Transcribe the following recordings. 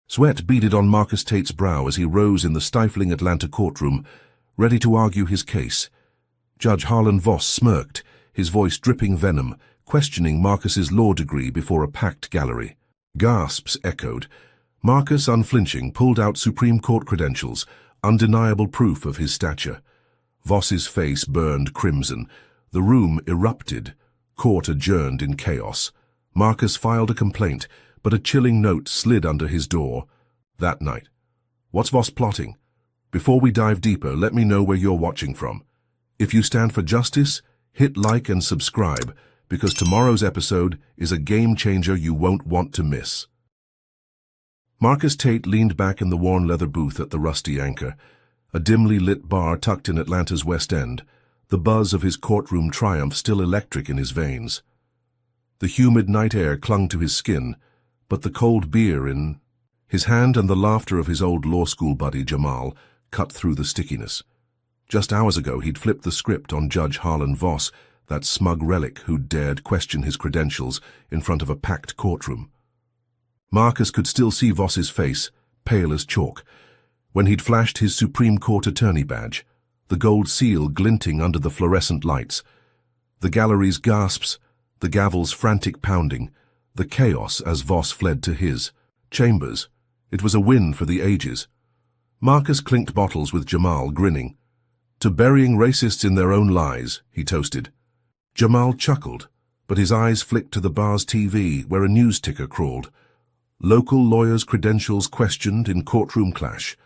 Sweat beaded on Marcus Tate's brow as he rose in the stifling Atlanta courtroom, ready to argue his case. Judge Harlan Voss smirked, his voice dripping venom, questioning Marcus's law degree before a packed gallery. Gasps echoed. Marcus, unflinching, pulled out Supreme Court credentials, undeniable proof of his stature. Voss's face burned crimson. The room erupted. Court adjourned in chaos. Marcus filed a complaint, but a chilling note slid under his door. That night. What's Voss plotting? Before we dive deeper, let me know where you're watching from. If you stand for justice, hit like and subscribe, because tomorrow's episode is a game changer you won't want to miss. Marcus Tate leaned back in the worn leather booth at the Rusty Anchor, a dimly lit bar tucked in Atlanta's West End, the buzz of his courtroom triumph still electric in his veins. The humid night air clung to his skin, but the cold beer in his hand and the laughter of his old law school buddy Jamal cut through the stickiness. Just hours ago he'd flipped the script on Judge Harlan Voss, that smug relic who'd dared question his credentials in front of a packed courtroom. Marcus could still see Voss's face, pale as chalk, when he'd flashed his Supreme Court attorney badge, the gold seal glinting under the fluorescent lights. The gallery's gasps, the gavel's frantic pounding, the chaos as Voss fled to his chambers. It was a win for the ages. Marcus clinked bottles with Jamal, grinning. To burying racists in their own lies, he toasted. Jamal chuckled, but his eyes flicked to the bar's TV, where a news ticker crawled. Local lawyers' credentials questioned in courtroom clash.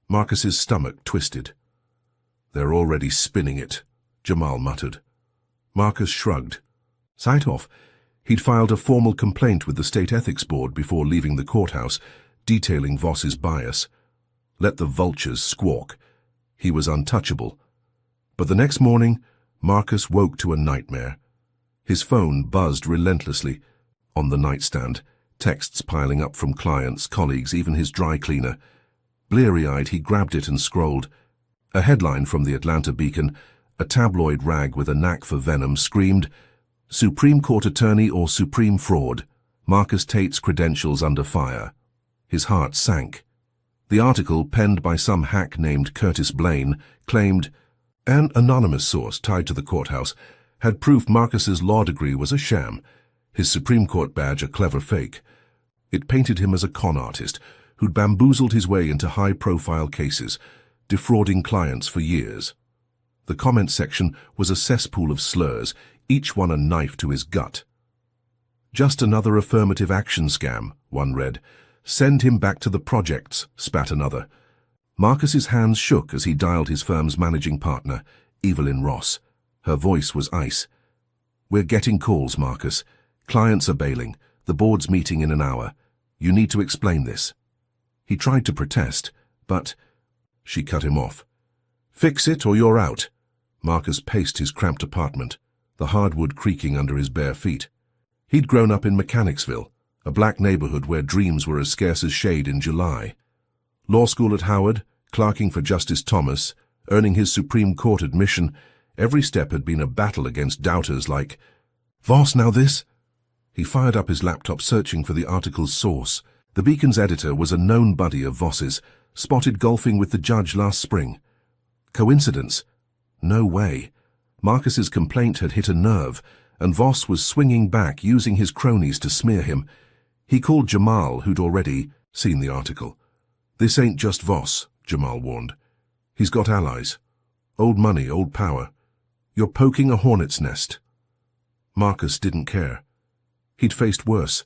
Marcus's stomach twisted. They're already spinning it, Jamal muttered. Marcus shrugged. Sight off. He'd filed a formal complaint with the State Ethics Board before leaving the courthouse, detailing Voss's bias. Let the vultures squawk. He was untouchable. But the next morning, Marcus woke to a nightmare. His phone buzzed relentlessly. On the nightstand, texts piling up from clients, colleagues, even his dry cleaner. Bleary-eyed, he grabbed it and scrolled. A headline from the Atlanta Beacon, a tabloid rag with a knack for venom, screamed, Supreme Court attorney or supreme fraud, Marcus Tate's credentials under fire. His heart sank. The article, penned by some hack named Curtis Blaine, claimed an anonymous source tied to the courthouse had proof Marcus's law degree was a sham, his Supreme Court badge a clever fake. It painted him as a con artist who'd bamboozled his way into high-profile cases, defrauding clients for years. The comment section was a cesspool of slurs, each one a knife to his gut. Just another affirmative action scam, one read. Send him back to the projects, spat another. Marcus's hands shook as he dialed his firm's managing partner, Evelyn Ross. Her voice was ice. We're getting calls, Marcus. Clients are bailing. The board's meeting in an hour. You need to explain this. He tried to protest, but she cut him off. Fix it or you're out. Marcus paced his cramped apartment, the hardwood creaking under his bare feet. He'd grown up in Mechanicsville, a black neighborhood where dreams were as scarce as shade in July. Law school at Howard, clerking for Justice Thomas, earning his Supreme Court admission, every step had been a battle against doubters like, Voss, now this? He fired up his laptop searching for the article's source. The Beacon's editor was a known buddy of Voss's, spotted golfing with the judge last spring. Coincidence? No way. Marcus's complaint had hit a nerve, and Voss was swinging back, using his cronies to smear him. He called Jamal, who'd already seen the article. This ain't just Voss, Jamal warned. He's got allies. Old money, old power. You're poking a hornet's nest. Marcus didn't care. He'd faced worse.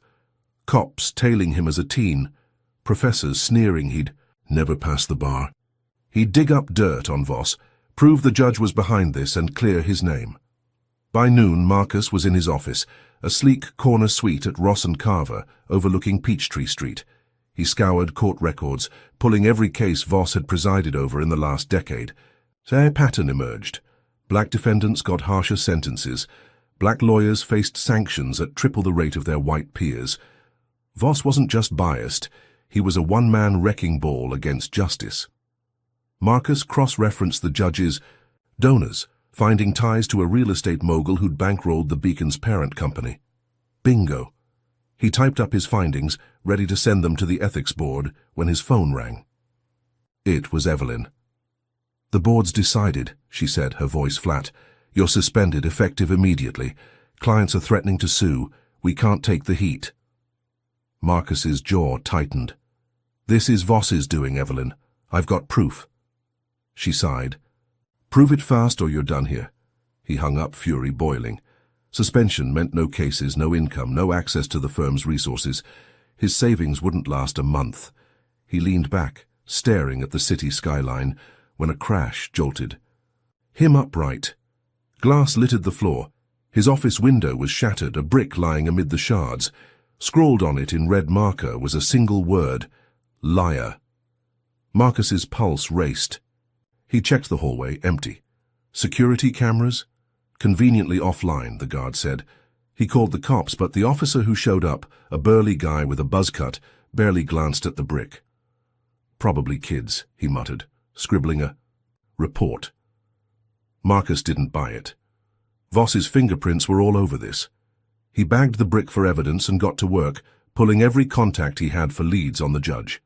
Cops tailing him as a teen. Professors sneering he'd never pass the bar. He'd dig up dirt on Voss, prove the judge was behind this, and clear his name. By noon, Marcus was in his office, a sleek corner suite at Ross and Carver, overlooking Peachtree Street. He scoured court records, pulling every case Voss had presided over in the last decade. A pattern emerged. Black defendants got harsher sentences. Black lawyers faced sanctions at triple the rate of their white peers. Voss wasn't just biased, he was a one-man wrecking ball against justice. Marcus cross-referenced the judge's donors, finding ties to a real estate mogul who'd bankrolled the Beacon's parent company. Bingo. He typed up his findings, ready to send them to the ethics board, when his phone rang. It was Evelyn. "The board's decided," she said, her voice flat. "You're suspended, effective immediately. Clients are threatening to sue. We can't take the heat." Marcus's jaw tightened. "This is Voss's doing, Evelyn. I've got proof." She sighed. "Prove it fast or you're done here." He hung up, fury boiling. Suspension meant no cases, no income, no access to the firm's resources. His savings wouldn't last a month. He leaned back, staring at the city skyline, when a crash jolted him upright. Glass littered the floor. His office window was shattered, a brick lying amid the shards. Scrawled on it in red marker was a single word: liar. Marcus's pulse raced. He checked the hallway, empty. Security cameras? Conveniently offline, the guard said. He called the cops, but the officer who showed up, a burly guy with a buzz cut, barely glanced at the brick. "Probably kids," he muttered, scribbling a report. Marcus didn't buy it. Voss's fingerprints were all over this. He bagged the brick for evidence and got to work, pulling every contact he had for leads on the judge.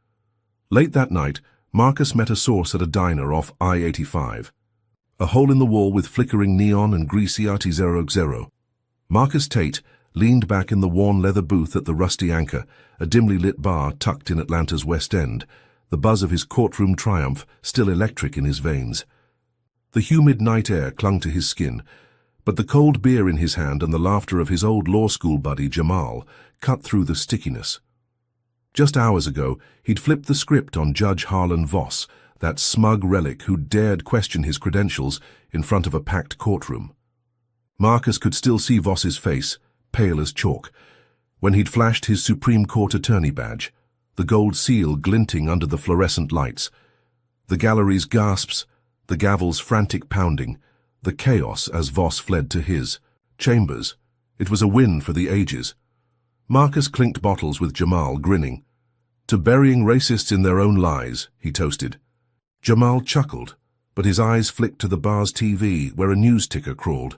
Late that night, Marcus met a source at a diner off I-85. A hole in the wall with flickering neon and greasy RT-00. Marcus Tate leaned back in the worn leather booth at the Rusty Anchor, a dimly lit bar tucked in Atlanta's West End, the buzz of his courtroom triumph still electric in his veins. The humid night air clung to his skin, but the cold beer in his hand and the laughter of his old law school buddy Jamal cut through the stickiness. Just hours ago, he'd flipped the script on Judge Harlan Voss, that smug relic who dared question his credentials in front of a packed courtroom. Marcus could still see Voss's face, pale as chalk, when he'd flashed his Supreme Court attorney badge, the gold seal glinting under the fluorescent lights. The gallery's gasps, the gavel's frantic pounding, the chaos as Voss fled to his chambers. It was a win for the ages. Marcus clinked bottles with Jamal, grinning. "To burying racists in their own lies," he toasted. Jamal chuckled, but his eyes flicked to the bar's TV, where a news ticker crawled.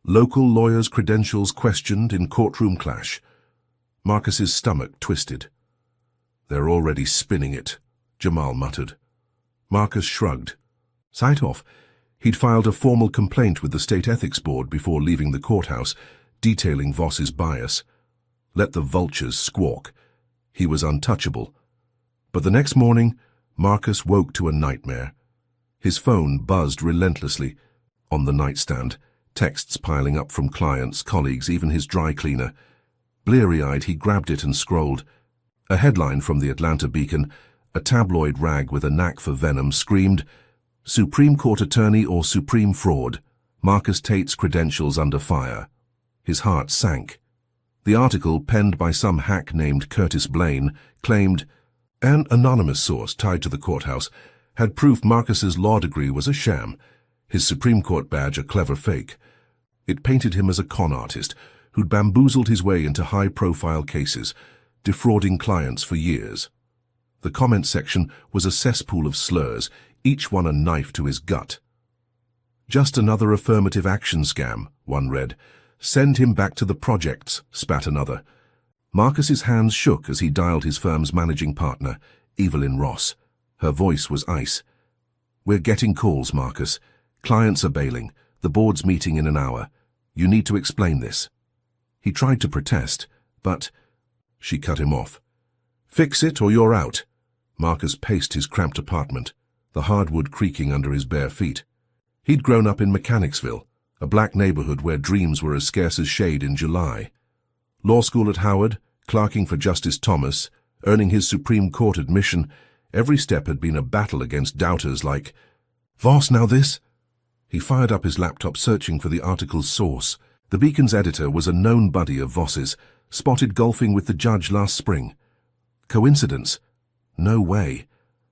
"Local lawyers' credentials questioned in courtroom clash." Marcus's stomach twisted. "They're already spinning it," Jamal muttered. Marcus shrugged. Sight off. He'd filed a formal complaint with the State Ethics Board before leaving the courthouse, detailing Voss's bias. Let the vultures squawk. He was untouchable. But the next morning, Marcus woke to a nightmare. His phone buzzed relentlessly. On the nightstand, texts piling up from clients, colleagues, even his dry cleaner. Bleary-eyed, he grabbed it and scrolled. A headline from the Atlanta Beacon, a tabloid rag with a knack for venom, screamed, "Supreme Court attorney or supreme fraud. Marcus Tate's credentials under fire." His heart sank. The article, penned by some hack named Curtis Blaine, claimed an anonymous source tied to the courthouse had proof Marcus's law degree was a sham, his Supreme Court badge a clever fake. It painted him as a con artist who'd bamboozled his way into high-profile cases, defrauding clients for years. The comment section was a cesspool of slurs, each one a knife to his gut. "Just another affirmative action scam," one read. "Send him back to the projects," spat another. Marcus's hands shook as he dialed his firm's managing partner, Evelyn Ross. Her voice was ice. "We're getting calls, Marcus. Clients are bailing. The board's meeting in an hour. You need to explain this." He tried to protest, but she cut him off. "Fix it or you're out." Marcus paced his cramped apartment, the hardwood creaking under his bare feet. He'd grown up in Mechanicsville, a black neighborhood where dreams were as scarce as shade in July. Law school at Howard, clerking for Justice Thomas, earning his Supreme Court admission, every step had been a battle against doubters like, "Voss, now this?" He fired up his laptop, searching for the article's source. The Beacon's editor was a known buddy of Voss's, spotted golfing with the judge last spring. Coincidence? No way.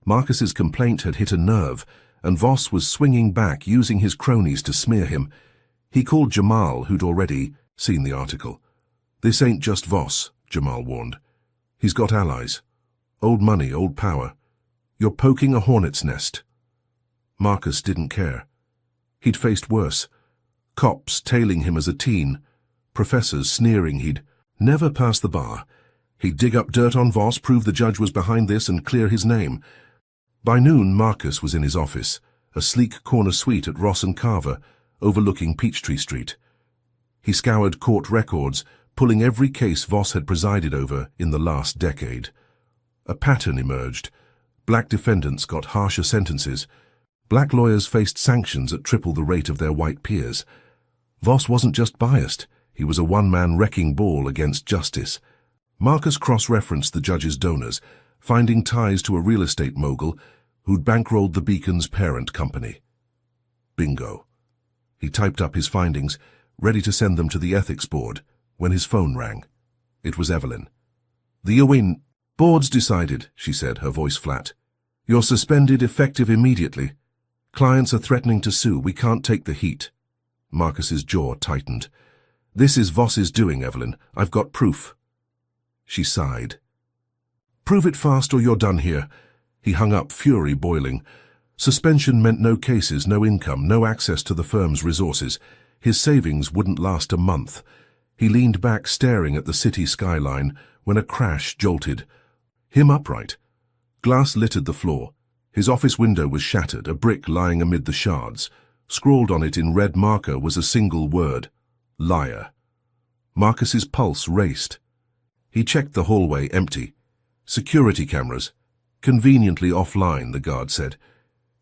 Marcus's complaint had hit a nerve, and Voss was swinging back, using his cronies to smear him. He called Jamal, who'd already seen the article. "This ain't just Voss," Jamal warned. "He's got allies. Old money, old power. You're poking a hornet's nest." Marcus didn't care. He'd faced worse. Cops tailing him as a teen, professors sneering he'd Never pass the bar. He'd dig up dirt on Voss, prove the judge was behind this, and clear his name. By noon, Marcus was in his office, a sleek corner suite at Ross and Carver, overlooking Peachtree Street. He scoured court records, pulling every case Voss had presided over in the last decade. A pattern emerged. Black defendants got harsher sentences. Black lawyers faced sanctions at triple the rate of their white peers. Voss wasn't just biased. He was a one-man wrecking ball against justice. Marcus cross-referenced the judge's donors, finding ties to a real estate mogul who'd bankrolled the Beacon's parent company. Bingo. He typed up his findings, ready to send them to the ethics board, when his phone rang. It was Evelyn. "The Ewing board's decided," she said, her voice flat. "You're suspended effective immediately. Clients are threatening to sue. We can't take the heat." Marcus's jaw tightened. "This is Voss's doing, Evelyn. I've got proof." She sighed. "Prove it fast or you're done here." He hung up, fury boiling. Suspension meant no cases, no income, no access to the firm's resources. His savings wouldn't last a month. He leaned back, staring at the city skyline, when a crash jolted him upright. Glass littered the floor. His office window was shattered, a brick lying amid the shards. Scrawled on it in red marker was a single word: liar. Marcus's pulse raced. He checked the hallway, empty. Security cameras. Conveniently offline, the guard said.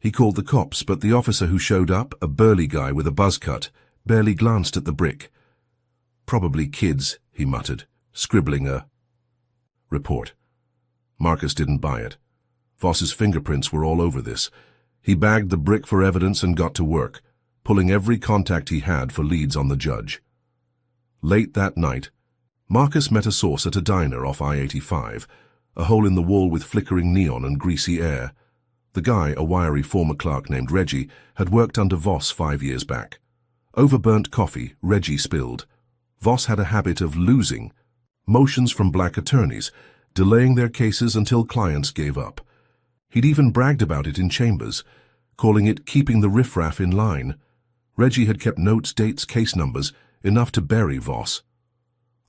He called the cops, but the officer who showed up, a burly guy with a buzz cut, barely glanced at the brick. "Probably kids," he muttered, scribbling a report. Marcus didn't buy it. Voss's fingerprints were all over this. He bagged the brick for evidence and got to work, pulling every contact he had for leads on the judge. Late that night, Marcus met a source at a diner off I-85, a hole in the wall with flickering neon and greasy air. The guy, a wiry former clerk named Reggie, had worked under Voss 5 years back. Over burnt coffee, Reggie spilled. Voss had a habit of losing motions from black attorneys, delaying their cases until clients gave up. He'd even bragged about it in chambers, calling it keeping the riffraff in line. Reggie had kept notes, dates, case numbers, enough to bury Voss.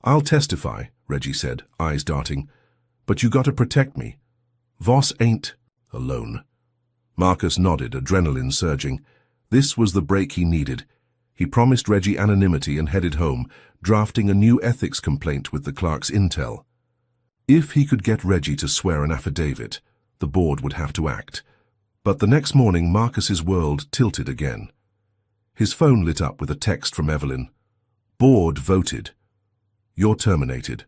"I'll testify," Reggie said, eyes darting. "But you gotta protect me. Voss ain't alone." Marcus nodded, adrenaline surging. This was the break he needed. He promised Reggie anonymity and headed home, drafting a new ethics complaint with the clerk's intel. If he could get Reggie to swear an affidavit, the board would have to act. But the next morning, Marcus's world tilted again. His phone lit up with a text from Evelyn. "Board voted. You're terminated.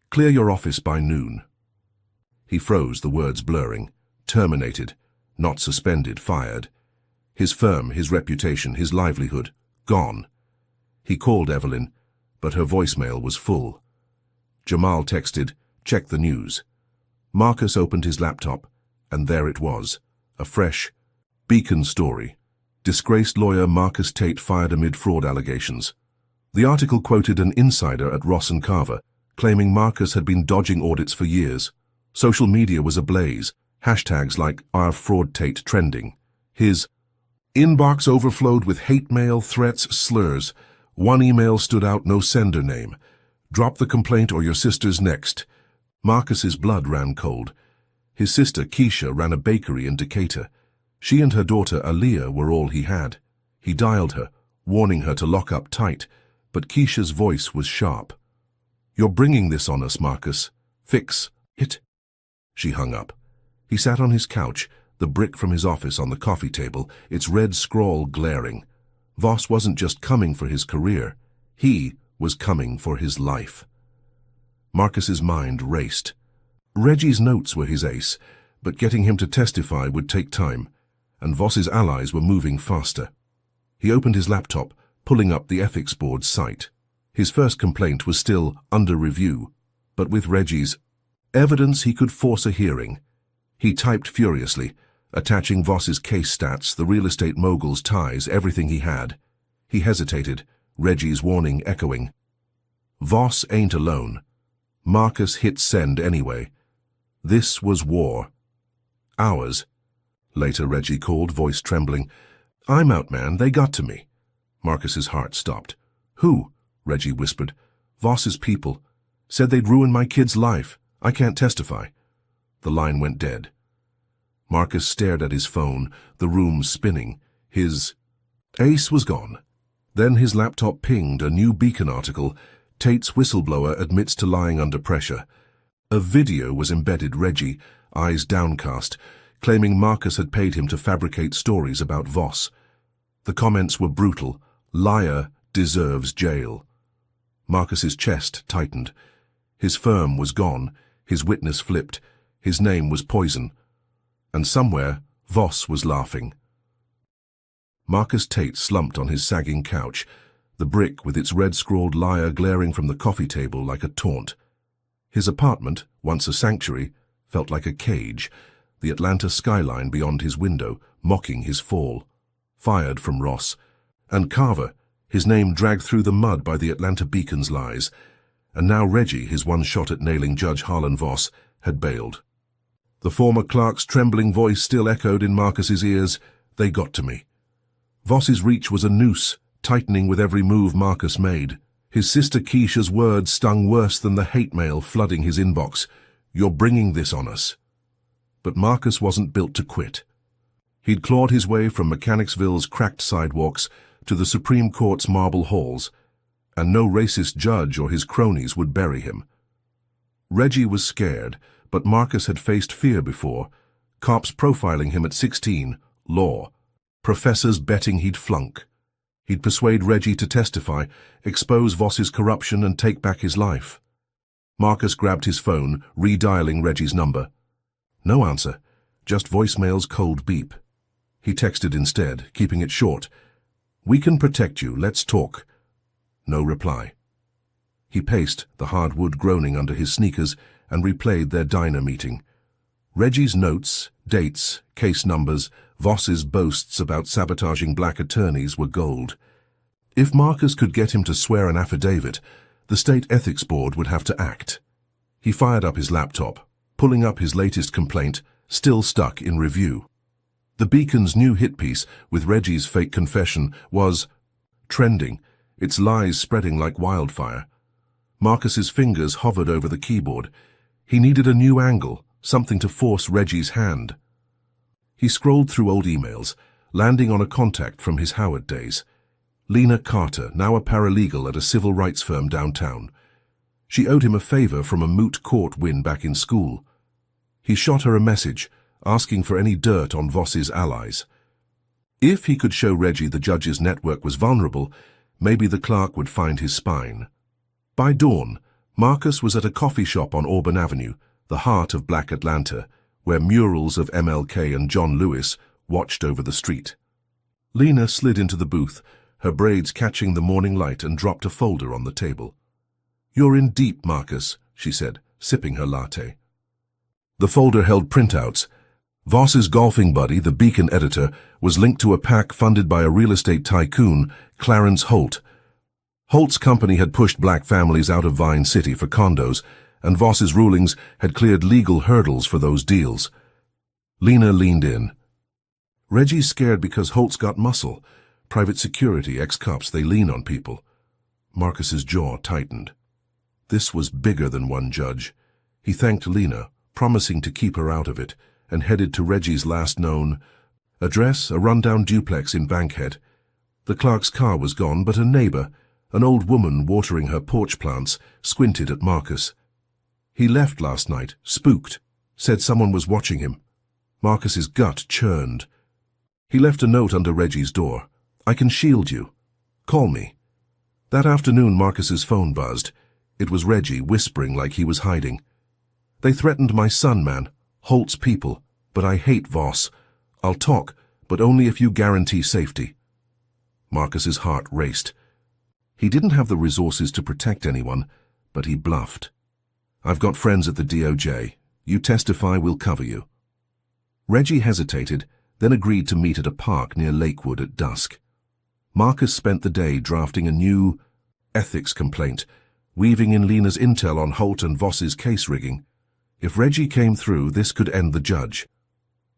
Clear your office by noon." He froze, the words blurring. Terminated. Not suspended, fired. His firm, his reputation, his livelihood, gone. He called Evelyn, but her voicemail was full. Jamal texted, "Check the news." Marcus opened his laptop, and there it was, a fresh Beacon story. Disgraced lawyer Marcus Tate fired amid fraud allegations. The article quoted an insider at Ross and Carver, claiming Marcus had been dodging audits for years. Social media was ablaze, hashtags like #OurFraudTate trending. His inbox overflowed with hate mail, threats, slurs. One email stood out, no sender name. "Drop the complaint or your sister's next." Marcus's blood ran cold. His sister, Keisha, ran a bakery in Decatur. She and her daughter, Aaliyah, were all he had. He dialed her, warning her to lock up tight, but Keisha's voice was sharp. "You're bringing this on us, Marcus. Fix it." She hung up. He sat on his couch, the brick from his office on the coffee table, its red scrawl glaring. Voss wasn't just coming for his career. He was coming for his life. Marcus's mind raced. Reggie's notes were his ace, but getting him to testify would take time, and Voss's allies were moving faster. He opened his laptop, pulling up the ethics board's site. His first complaint was still under review, but with Reggie's evidence he could force a hearing. He typed furiously, attaching Voss's case stats, the real estate mogul's ties, everything he had. He hesitated, Reggie's warning echoing. Voss ain't alone. Marcus hit send anyway. This was war. Ours. Later Reggie called, voice trembling. "I'm out, man. They got to me." Marcus's heart stopped. "Who?" Reggie whispered. "Voss's people. Said they'd ruin my kid's life. I can't testify. The line went dead. Marcus stared at his phone, the room spinning. His ace was gone. Then his laptop pinged a new Beacon article. Tate's whistleblower admits to lying under pressure. A video was embedded. Reggie, eyes downcast, claiming Marcus had paid him to fabricate stories about Voss. The comments were brutal. Liar deserves jail. Marcus's chest tightened. His firm was gone. His witness flipped. His name was poison. And somewhere, Voss was laughing. Marcus Tate slumped on his sagging couch, the brick with its red-scrawled liar glaring from the coffee table like a taunt. His apartment, once a sanctuary, felt like a cage, the Atlanta skyline beyond his window, mocking his fall. Fired from Ross. And Carver, his name dragged through the mud by the Atlanta Beacon's lies. And now Reggie, his one shot at nailing Judge Harlan Voss, had bailed. The former clerk's trembling voice still echoed in Marcus's ears. They got to me. Voss's reach was a noose, tightening with every move Marcus made. His sister Keisha's words stung worse than the hate mail flooding his inbox. You're bringing this on us. But Marcus wasn't built to quit. He'd clawed his way from Mechanicsville's cracked sidewalks to the Supreme Court's marble halls, and no racist judge or his cronies would bury him. Reggie was scared, but Marcus had faced fear before. Cops profiling him at 16, law. Professors betting he'd flunk. He'd persuade Reggie to testify, expose Voss's corruption and take back his life. Marcus grabbed his phone, redialing Reggie's number. No answer, just voicemail's cold beep. He texted instead, keeping it short. We can protect you, let's talk. No reply. He paced, the hardwood groaning under his sneakers, and replayed their diner meeting. Reggie's notes, dates, case numbers, Voss's boasts about sabotaging black attorneys were gold. If Marcus could get him to swear an affidavit, the State Ethics Board would have to act. He fired up his laptop, pulling up his latest complaint, still stuck in review. The Beacon's new hit piece, with Reggie's fake confession, was trending, its lies spreading like wildfire. Marcus's fingers hovered over the keyboard. He needed a new angle, something to force Reggie's hand. He scrolled through old emails, landing on a contact from his Howard days. Lena Carter, now a paralegal at a civil rights firm downtown. She owed him a favor from a moot court win back in school. He shot her a message, asking for any dirt on Voss's allies. If he could show Reggie the judge's network was vulnerable, maybe the clerk would find his spine. By dawn, Marcus was at a coffee shop on Auburn Avenue, the heart of Black Atlanta, where murals of MLK and John Lewis watched over the street. Lena slid into the booth, her braids catching the morning light, and dropped a folder on the table. You're in deep, Marcus, she said, sipping her latte. The folder held printouts. Voss's golfing buddy, the Beacon editor, was linked to a PAC funded by a real estate tycoon, Clarence Holt. Holt's company had pushed black families out of Vine City for condos, and Voss's rulings had cleared legal hurdles for those deals. Lena leaned in. Reggie's scared because Holt's got muscle. Private security, ex-cops, they lean on people. Marcus's jaw tightened. This was bigger than one judge. He thanked Lena, promising to keep her out of it, and headed to Reggie's last known address, a rundown duplex in Bankhead. The clerk's car was gone, but a neighbor, an old woman watering her porch plants, squinted at Marcus. He left last night, spooked, said someone was watching him. Marcus's gut churned. He left a note under Reggie's door. I can shield you. Call me. That afternoon Marcus's phone buzzed. It was Reggie, whispering like he was hiding. They threatened my son, man. Holt's people. But I hate Voss. I'll talk, but only if you guarantee safety. Marcus's heart raced. He didn't have the resources to protect anyone, but he bluffed. I've got friends at the DOJ. You testify, we'll cover you. Reggie hesitated, then agreed to meet at a park near Lakewood at dusk. Marcus spent the day drafting a new ethics complaint, weaving in Lena's intel on Holt and Voss's case rigging. If Reggie came through, this could end the judge.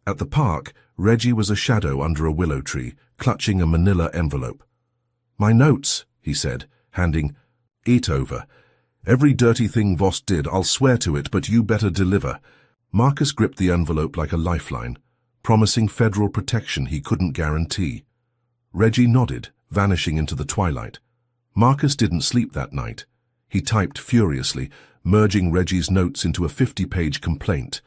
At the park, Reggie was a shadow under a willow tree, clutching a manila envelope. My notes, he said, handing it over. Every dirty thing Voss did, I'll swear to it, but you better deliver. Marcus gripped the envelope like a lifeline, promising federal protection he couldn't guarantee. Reggie nodded, vanishing into the twilight. Marcus didn't sleep that night. He typed furiously, merging Reggie's notes into a 50-page complaint,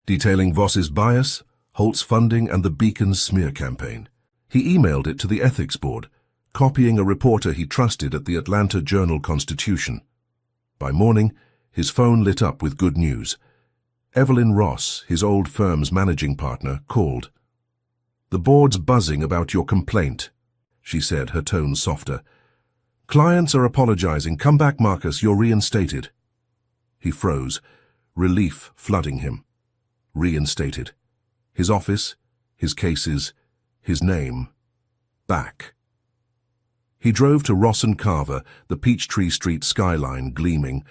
detailing Voss's bias, Holt's funding, and the Beacon's smear campaign. He emailed it to the ethics board, copying a reporter he trusted at the Atlanta Journal-Constitution. By morning, his phone lit up with good news. Evelyn Ross, his old firm's managing partner, called. "The board's buzzing about your complaint," she said, her tone softer. "Clients are apologizing. Come back, Marcus, you're reinstated." He froze, relief flooding him. Reinstated. His office, his cases, his name. Back. He drove to Ross & Carver, the Peachtree Street skyline gleaming,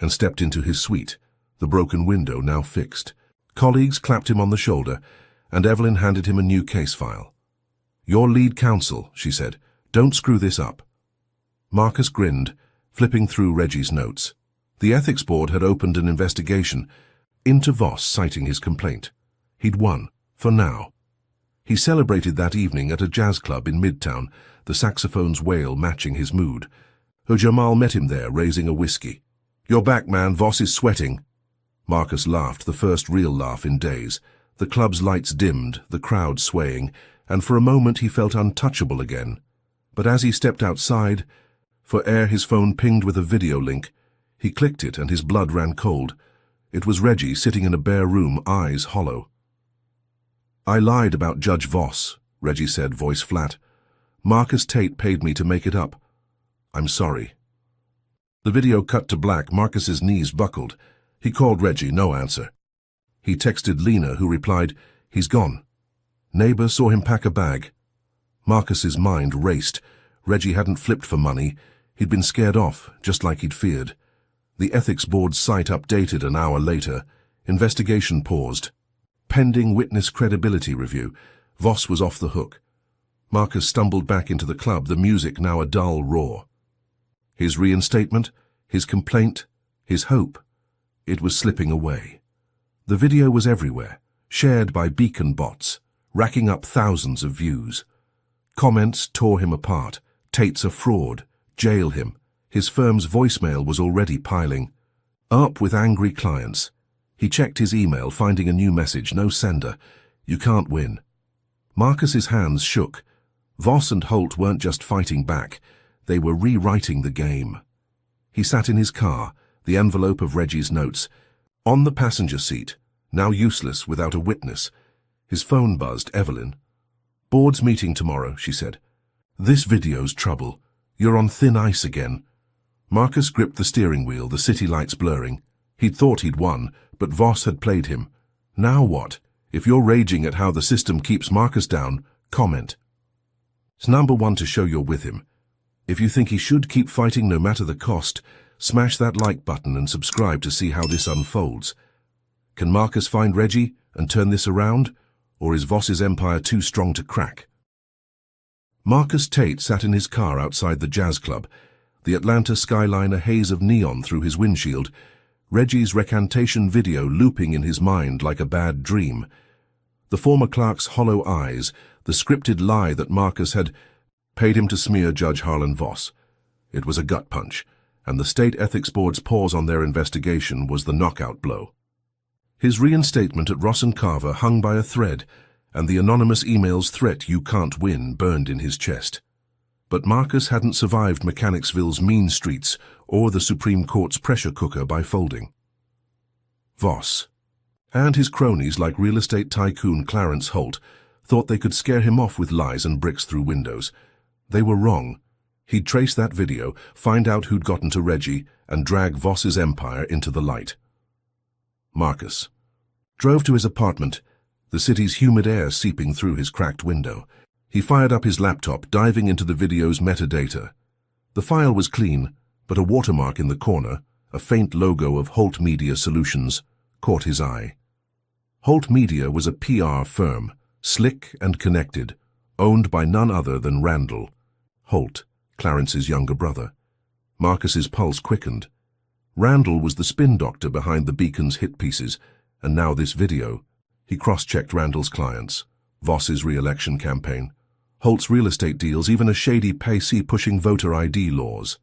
and stepped into his suite, the broken window now fixed. Colleagues clapped him on the shoulder, and Evelyn handed him a new case file. "Your lead counsel," she said. "Don't screw this up." Marcus grinned, flipping through Reggie's notes. The ethics board had opened an investigation into Voss, citing his complaint. He'd won, for now. He celebrated that evening at a jazz club in Midtown, the saxophone's wail matching his mood. Jamal met him there, raising a whiskey. "You're back, man. Voss is sweating." Marcus laughed, the first real laugh in days. The club's lights dimmed, the crowd swaying, and for a moment he felt untouchable again. But as he stepped outside, for air his phone pinged with a video link. He clicked it and his blood ran cold. It was Reggie sitting in a bare room, eyes hollow. "I lied about Judge Voss," Reggie said, voice flat. "Marcus Tate paid me to make it up. I'm sorry." The video cut to black. Marcus's knees buckled. He called Reggie, no answer. He texted Lena, who replied, "He's gone." Neighbor saw him pack a bag. Marcus's mind raced. Reggie hadn't flipped for money. He'd been scared off, just like he'd feared. The ethics board's site updated an hour later. Investigation paused. Pending witness credibility review. Voss was off the hook. Marcus stumbled back into the club, the music now a dull roar. His reinstatement, his complaint, his hope. It was slipping away. The video was everywhere, shared by Beacon bots, racking up thousands of views. Comments tore him apart. Tate's a fraud. Jail him. His firm's voicemail was already piling up with angry clients. He checked his email, finding a new message. "No sender. You can't win." Marcus's hands shook. Voss and Holt weren't just fighting back. They were rewriting the game. He sat in his car, the envelope of Reggie's notes, on the passenger seat, now useless without a witness. His phone buzzed. Evelyn. "Board's meeting tomorrow," she said. "This video's trouble. You're on thin ice again." Marcus gripped the steering wheel, the city lights blurring. He'd thought he'd won, but Voss had played him. Now what? If you're raging at how the system keeps Marcus down, comment. It's number one to show you're with him. If you think he should keep fighting no matter the cost, smash that like button and subscribe to see how this unfolds. Can Marcus find Reggie and turn this around, or is Voss's empire too strong to crack? Marcus Tate sat in his car outside the jazz club, the Atlanta skyline a haze of neon through his windshield, Reggie's recantation video looping in his mind like a bad dream. The former clerk's hollow eyes, the scripted lie that Marcus had paid him to smear Judge Harlan Voss. It was a gut punch, and the State Ethics Board's pause on their investigation was the knockout blow. His reinstatement at Ross & Carver hung by a thread, and the anonymous email's threat, "You can't win," burned in his chest. But Marcus hadn't survived Mechanicsville's mean streets or the Supreme Court's pressure cooker by folding. Voss, and his cronies like real estate tycoon Clarence Holt, thought they could scare him off with lies and bricks through windows. They were wrong. He'd trace that video, find out who'd gotten to Reggie, and drag Voss's empire into the light. Marcus drove to his apartment, the city's humid air seeping through his cracked window. He fired up his laptop, diving into the video's metadata. The file was clean, but a watermark in the corner, a faint logo of Holt Media Solutions, caught his eye. Holt Media was a PR firm, slick and connected, owned by none other than Randall Holt, Clarence's younger brother. Marcus's pulse quickened. Randall was the spin doctor behind the Beacon's hit pieces, and now this video. He cross-checked Randall's clients, Voss's re-election campaign, Holt's real estate deals, even a shady payee pushing voter ID laws.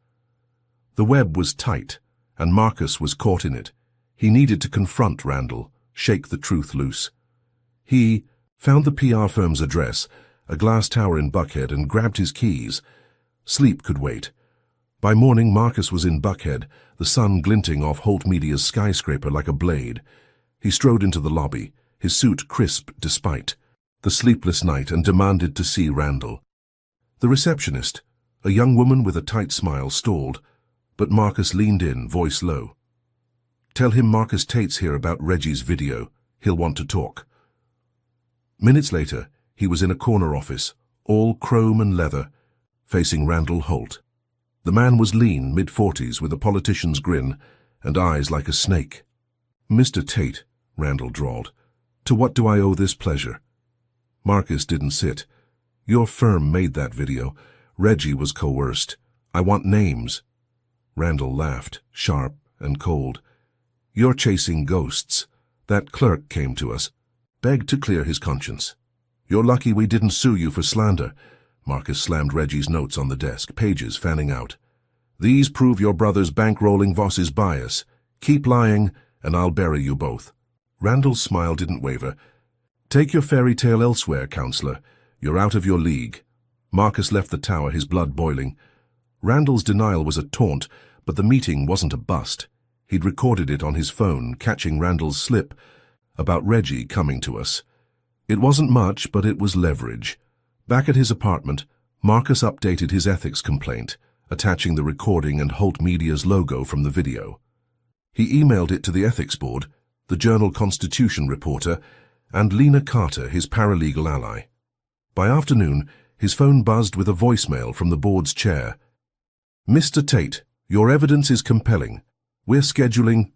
The web was tight, and Marcus was caught in it. He needed to confront Randall, shake the truth loose. He found the PR firm's address, a glass tower in Buckhead, and grabbed his keys. Sleep could wait. By morning, Marcus was in Buckhead, the sun glinting off Holt Media's skyscraper like a blade. He strode into the lobby, his suit crisp despite the sleepless night, and demanded to see Randall. The receptionist, a young woman with a tight smile, stalled, but Marcus leaned in, voice low. "Tell him Marcus Tate's here about Reggie's video. He'll want to talk." Minutes later, he was in a corner office, all chrome and leather, facing Randall Holt. The man was lean, mid-40s, with a politician's grin and eyes like a snake. "Mr. Tate," Randall drawled, "to what do I owe this pleasure?" Marcus didn't sit. "Your firm made that video. Reggie was coerced. I want names." Randall laughed, sharp and cold. "You're chasing ghosts. That clerk came to us, begged to clear his conscience. You're lucky we didn't sue you for slander." Marcus slammed Reggie's notes on the desk, pages fanning out. "These prove your brother's bankrolling Voss's bias. Keep lying, and I'll bury you both." Randall's smile didn't waver. "Take your fairy tale elsewhere, counselor. You're out of your league." Marcus left the tower, his blood boiling. Randall's denial was a taunt, but the meeting wasn't a bust. He'd recorded it on his phone, catching Randall's slip about Reggie coming to us. It wasn't much, but it was leverage. Back at his apartment, Marcus updated his ethics complaint, attaching the recording and Holt Media's logo from the video. He emailed it to the ethics board, the Journal-Constitution reporter, and Lena Carter, his paralegal ally. By afternoon, his phone buzzed with a voicemail from the board's chair. "Mr. Tate, your evidence is compelling. We're scheduling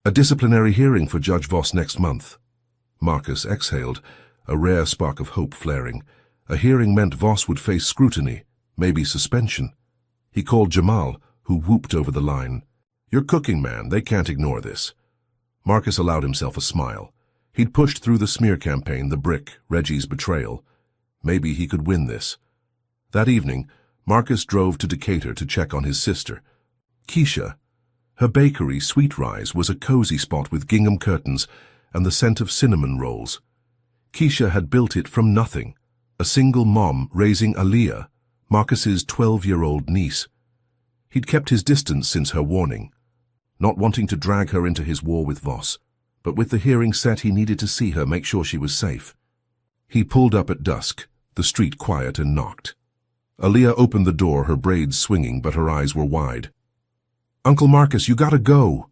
a disciplinary hearing for Judge Voss next month." Marcus exhaled, a rare spark of hope flaring. A hearing meant Voss would face scrutiny, maybe suspension. He called Jamal, who whooped over the line. "You're cooking, man. They can't ignore this." Marcus allowed himself a smile. He'd pushed through the smear campaign, the brick, Reggie's betrayal. Maybe he could win this. That evening, Marcus drove to Decatur to check on his sister. Keisha. Her bakery, Sweet Rise, was a cozy spot with gingham curtains and the scent of cinnamon rolls. Keisha had built it from nothing, a single mom raising Aaliyah, Marcus's 12-year-old niece. He'd kept his distance since her warning, not wanting to drag her into his war with Voss. But with the hearing set, he needed to see her, make sure she was safe. He pulled up at dusk, the street quiet, and knocked. Aaliyah opened the door, her braids swinging, but her eyes were wide. "Uncle Marcus, you gotta go."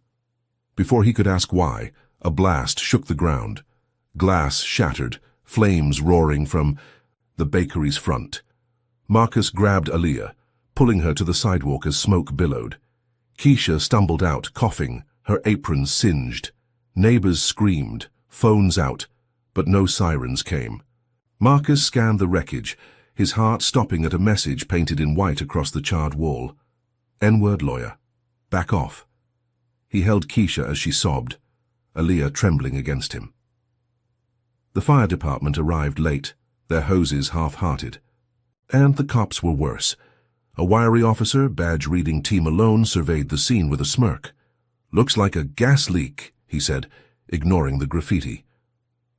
Before he could ask why, a blast shook the ground. Glass shattered, flames roaring from the bakery's front. Marcus grabbed Aaliyah, pulling her to the sidewalk as smoke billowed. Keisha stumbled out, coughing, her apron singed. Neighbors screamed, phones out, but no sirens came. Marcus scanned the wreckage, his heart stopping at a message painted in white across the charred wall. "N-word lawyer. Back off." He held Keisha as she sobbed, Aaliyah trembling against him. The fire department arrived late, their hoses half-hearted. And the cops were worse. A wiry officer, badge-reading T. Malone, surveyed the scene with a smirk. "Looks like a gas leak," he said, ignoring the graffiti.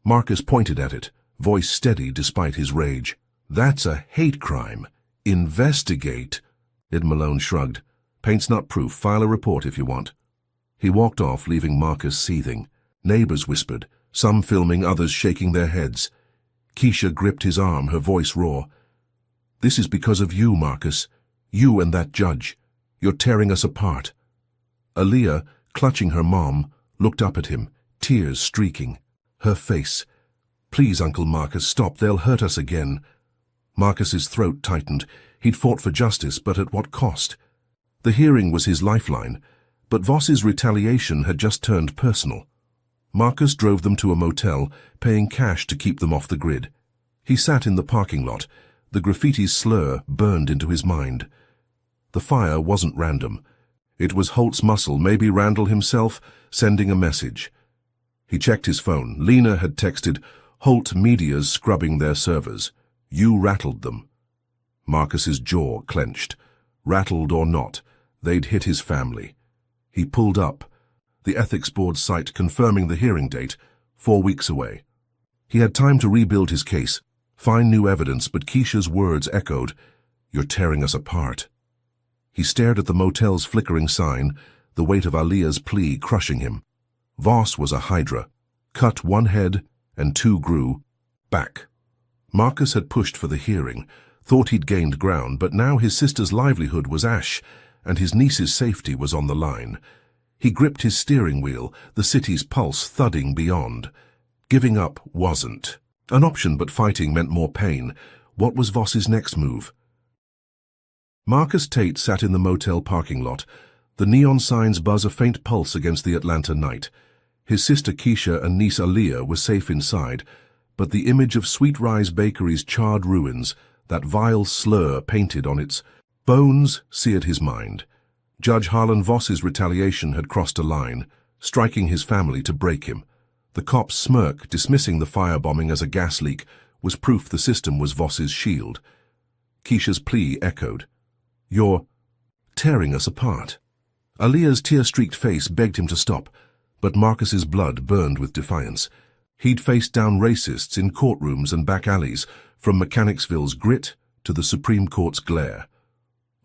Marcus pointed at it, voice steady despite his rage. "That's a hate crime. Investigate." Ed Malone shrugged. "Paint's not proof. File a report if you want." He walked off, leaving Marcus seething. Neighbors whispered, some filming, others shaking their heads. Keisha gripped his arm, her voice raw. "This is because of you, Marcus. You and that judge. You're tearing us apart." Aaliyah, clutching her mom, looked up at him, tears streaking. Her face. "Please, Uncle Marcus, stop. They'll hurt us again." Marcus's throat tightened. He'd fought for justice, but at what cost? The hearing was his lifeline, but Voss's retaliation had just turned personal. Marcus drove them to a motel, paying cash to keep them off the grid. He sat in the parking lot. The graffiti's slur burned into his mind. The fire wasn't random. It was Holt's muscle, maybe Randall himself, sending a message. He checked his phone. Lena had texted, "Holt Media's scrubbing their servers. You rattled them." Marcus's jaw clenched. Rattled or not, they'd hit his family. He pulled up. The ethics board site confirming the hearing date, 4 weeks away. He had time to rebuild his case, find new evidence, but Keisha's words echoed, "You're tearing us apart." He stared at the motel's flickering sign, the weight of Aaliyah's plea crushing him. Voss was a hydra. Cut one head, and 2 grew back. Marcus had pushed for the hearing, thought he'd gained ground, but now his sister's livelihood was ash, and his niece's safety was on the line. He gripped his steering wheel, the city's pulse thudding beyond. Giving up wasn't an option, but fighting meant more pain. What was Voss's next move? Marcus Tate sat in the motel parking lot. The neon signs buzz a faint pulse against the Atlanta night. His sister Keisha and niece Aaliyah were safe inside, but the image of Sweet Rise Bakery's charred ruins, that vile slur painted on its bones, seared his mind. Judge Harlan Voss's retaliation had crossed a line, striking his family to break him. The cop's smirk, dismissing the firebombing as a gas leak, was proof the system was Voss's shield. Keisha's plea echoed, "You're tearing us apart." Aaliyah's tear-streaked face begged him to stop, but Marcus's blood burned with defiance. He'd faced down racists in courtrooms and back alleys, from Mechanicsville's grit to the Supreme Court's glare.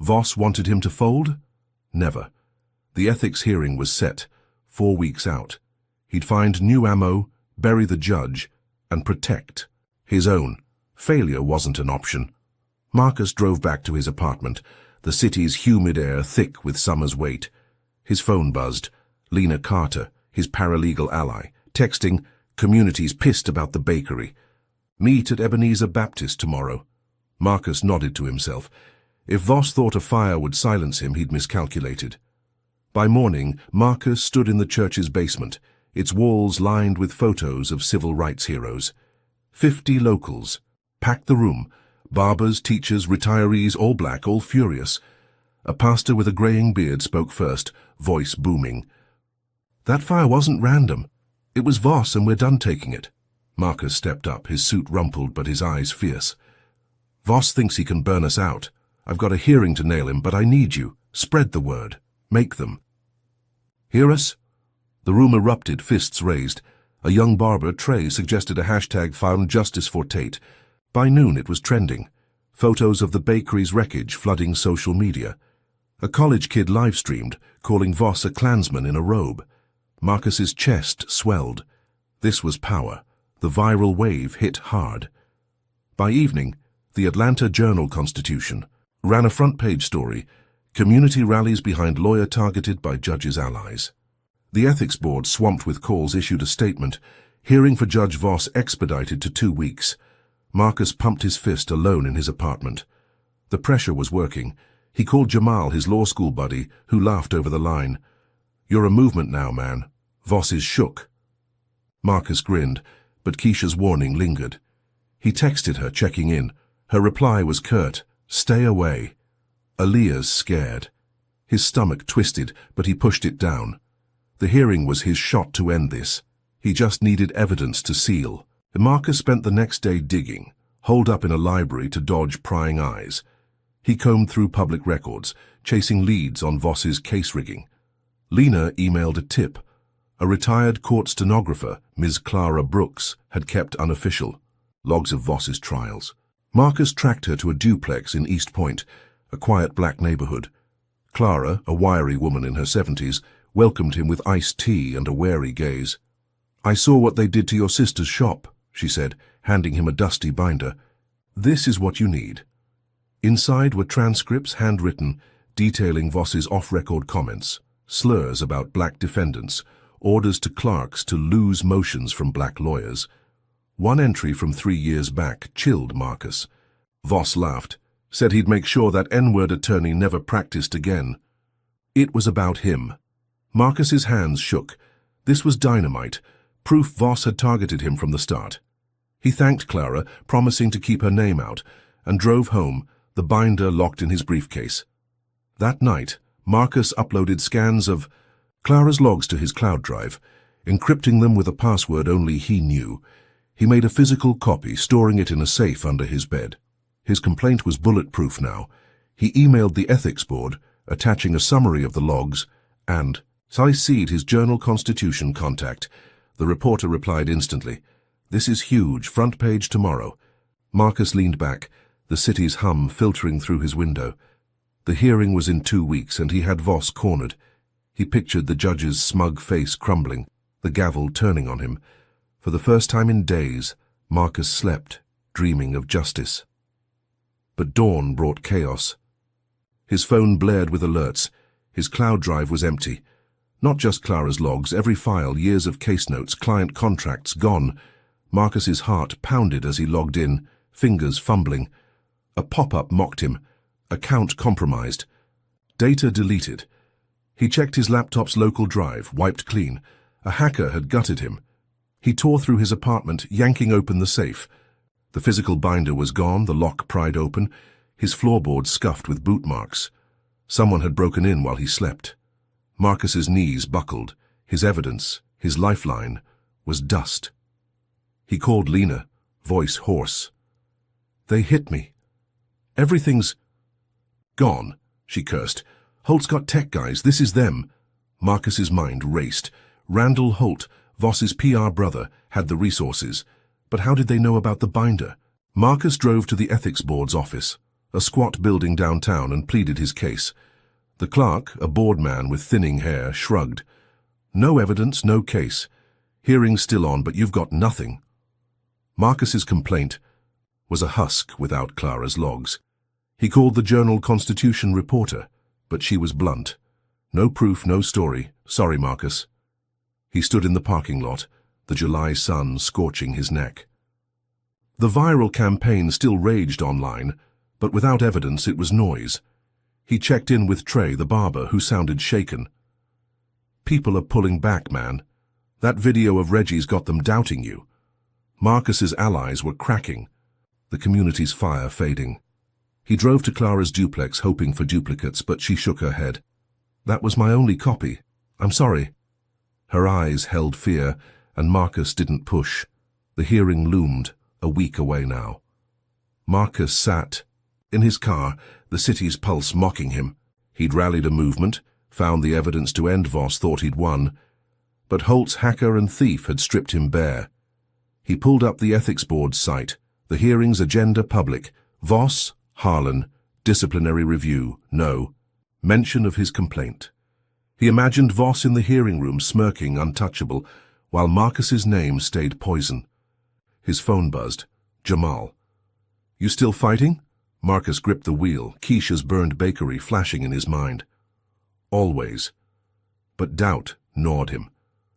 Voss wanted him to fold? Never. The ethics hearing was set, 4 weeks out. He'd find new ammo, bury the judge, and protect his own. Failure wasn't an option. Marcus drove back to his apartment, the city's humid air thick with summer's weight. His phone buzzed. Lena Carter, his paralegal ally, texting, "Community's pissed about the bakery. Meet at Ebenezer Baptist tomorrow." Marcus nodded to himself. If Voss thought a fire would silence him, he'd miscalculated. By morning, Marcus stood in the church's basement, its walls lined with photos of civil rights heroes. 50 locals packed the room, barbers, teachers, retirees, all black, all furious. A pastor with a graying beard spoke first, voice booming. "That fire wasn't random. It was Voss, and we're done taking it." Marcus stepped up, his suit rumpled but his eyes fierce. "Voss thinks he can burn us out. I've got a hearing to nail him, but I need you. Spread the word. Make them." "Hear us?" The room erupted, fists raised. A young barber, Trey, suggested a hashtag found justice for Tate. By noon it was trending. Photos of the bakery's wreckage flooding social media. A college kid live-streamed, calling Voss a Klansman in a robe. Marcus's chest swelled. This was power. The viral wave hit hard. By evening, the Atlanta Journal-Constitution ran a front-page story, "Community rallies behind lawyer targeted by judge's allies." The ethics board, swamped with calls, issued a statement. Hearing for Judge Voss expedited to 2 weeks. Marcus pumped his fist alone in his apartment. The pressure was working. He called Jamal, his law school buddy, who laughed over the line. "You're a movement now, man. Voss is shook." Marcus grinned, but Keisha's warning lingered. He texted her, checking in. Her reply was curt, "Stay away." Aaliyah's scared. His stomach twisted, but he pushed it down. The hearing was his shot to end this. He just needed evidence to seal. Marcus spent the next day digging, holed up in a library to dodge prying eyes. He combed through public records, chasing leads on Voss's case rigging. Lena emailed a tip. A retired court stenographer, Ms. Clara Brooks, had kept unofficial logs of Voss's trials. Marcus tracked her to a duplex in East Point, a quiet black neighborhood. Clara, a wiry woman in her 70s, welcomed him with iced tea and a wary gaze. "I saw what they did to your sister's shop," she said, handing him a dusty binder. "This is what you need." Inside were transcripts, handwritten, detailing Voss's off-record comments, slurs about black defendants, orders to clerks to lose motions from black lawyers. One entry from 3 years back chilled Marcus. Voss laughed, said he'd make sure that N-word attorney never practiced again. It was about him. Marcus's hands shook. This was dynamite, proof Voss had targeted him from the start. He thanked Clara, promising to keep her name out, and drove home, the binder locked in his briefcase. That night, Marcus uploaded scans of Clara's logs to his cloud drive, encrypting them with a password only he knew. He made a physical copy, storing it in a safe under his bed. His complaint was bulletproof now. He emailed the ethics board, attaching a summary of the logs, and CC'd his Journal Constitution contact. The reporter replied instantly, "This is huge, front page tomorrow." Marcus leaned back, the city's hum filtering through his window. The hearing was in 2 weeks, and he had Voss cornered. He pictured the judge's smug face crumbling, the gavel turning on him. For the first time in days, Marcus slept, dreaming of justice. But dawn brought chaos. His phone blared with alerts. His cloud drive was empty. Not just Clara's logs, every file, years of case notes, client contracts, gone. Marcus's heart pounded as he logged in, fingers fumbling. A pop-up mocked him. Account compromised. Data deleted. He checked his laptop's local drive, wiped clean. A hacker had gutted him. He tore through his apartment, yanking open the safe. The physical binder was gone, the lock pried open, his floorboard scuffed with boot marks. Someone had broken in while he slept. Marcus's knees buckled. His evidence, his lifeline, was dust. He called Lena, voice hoarse. "They hit me. Everything's gone," she cursed. "Holt's got tech guys, this is them." Marcus's mind raced. Randall Holt, Voss's PR brother, had the resources. But how did they know about the binder? Marcus drove to the ethics board's office, a squat building downtown, and pleaded his case. The clerk, a bored man with thinning hair, shrugged. "No evidence, no case. Hearing's still on, but you've got nothing." Marcus's complaint was a husk without Clara's logs. He called the Journal Constitution reporter, but she was blunt. "No proof, no story. Sorry, Marcus." He stood in the parking lot, the July sun scorching his neck. The viral campaign still raged online, but without evidence it was noise. He checked in with Trey, the barber, who sounded shaken. "People are pulling back, man. That video of Reggie's got them doubting you." Marcus's allies were cracking, the community's fire fading. He drove to Clara's duplex, hoping for duplicates, but she shook her head. "That was my only copy. I'm sorry." Her eyes held fear, and Marcus didn't push. The hearing loomed, a week away now. Marcus sat in his car, the city's pulse mocking him. He'd rallied a movement, found the evidence to end Voss, thought he'd won. But Holt's hacker and thief had stripped him bare. He pulled up the ethics board's site, the hearing's agenda public. Voss, Harlan, disciplinary review, no. Mention of his complaint. He imagined Voss in the hearing room smirking, untouchable, while Marcus's name stayed poison. His phone buzzed. Jamal. "You still fighting?" Marcus gripped the wheel, Keisha's burned bakery flashing in his mind. "Always." But doubt gnawed him.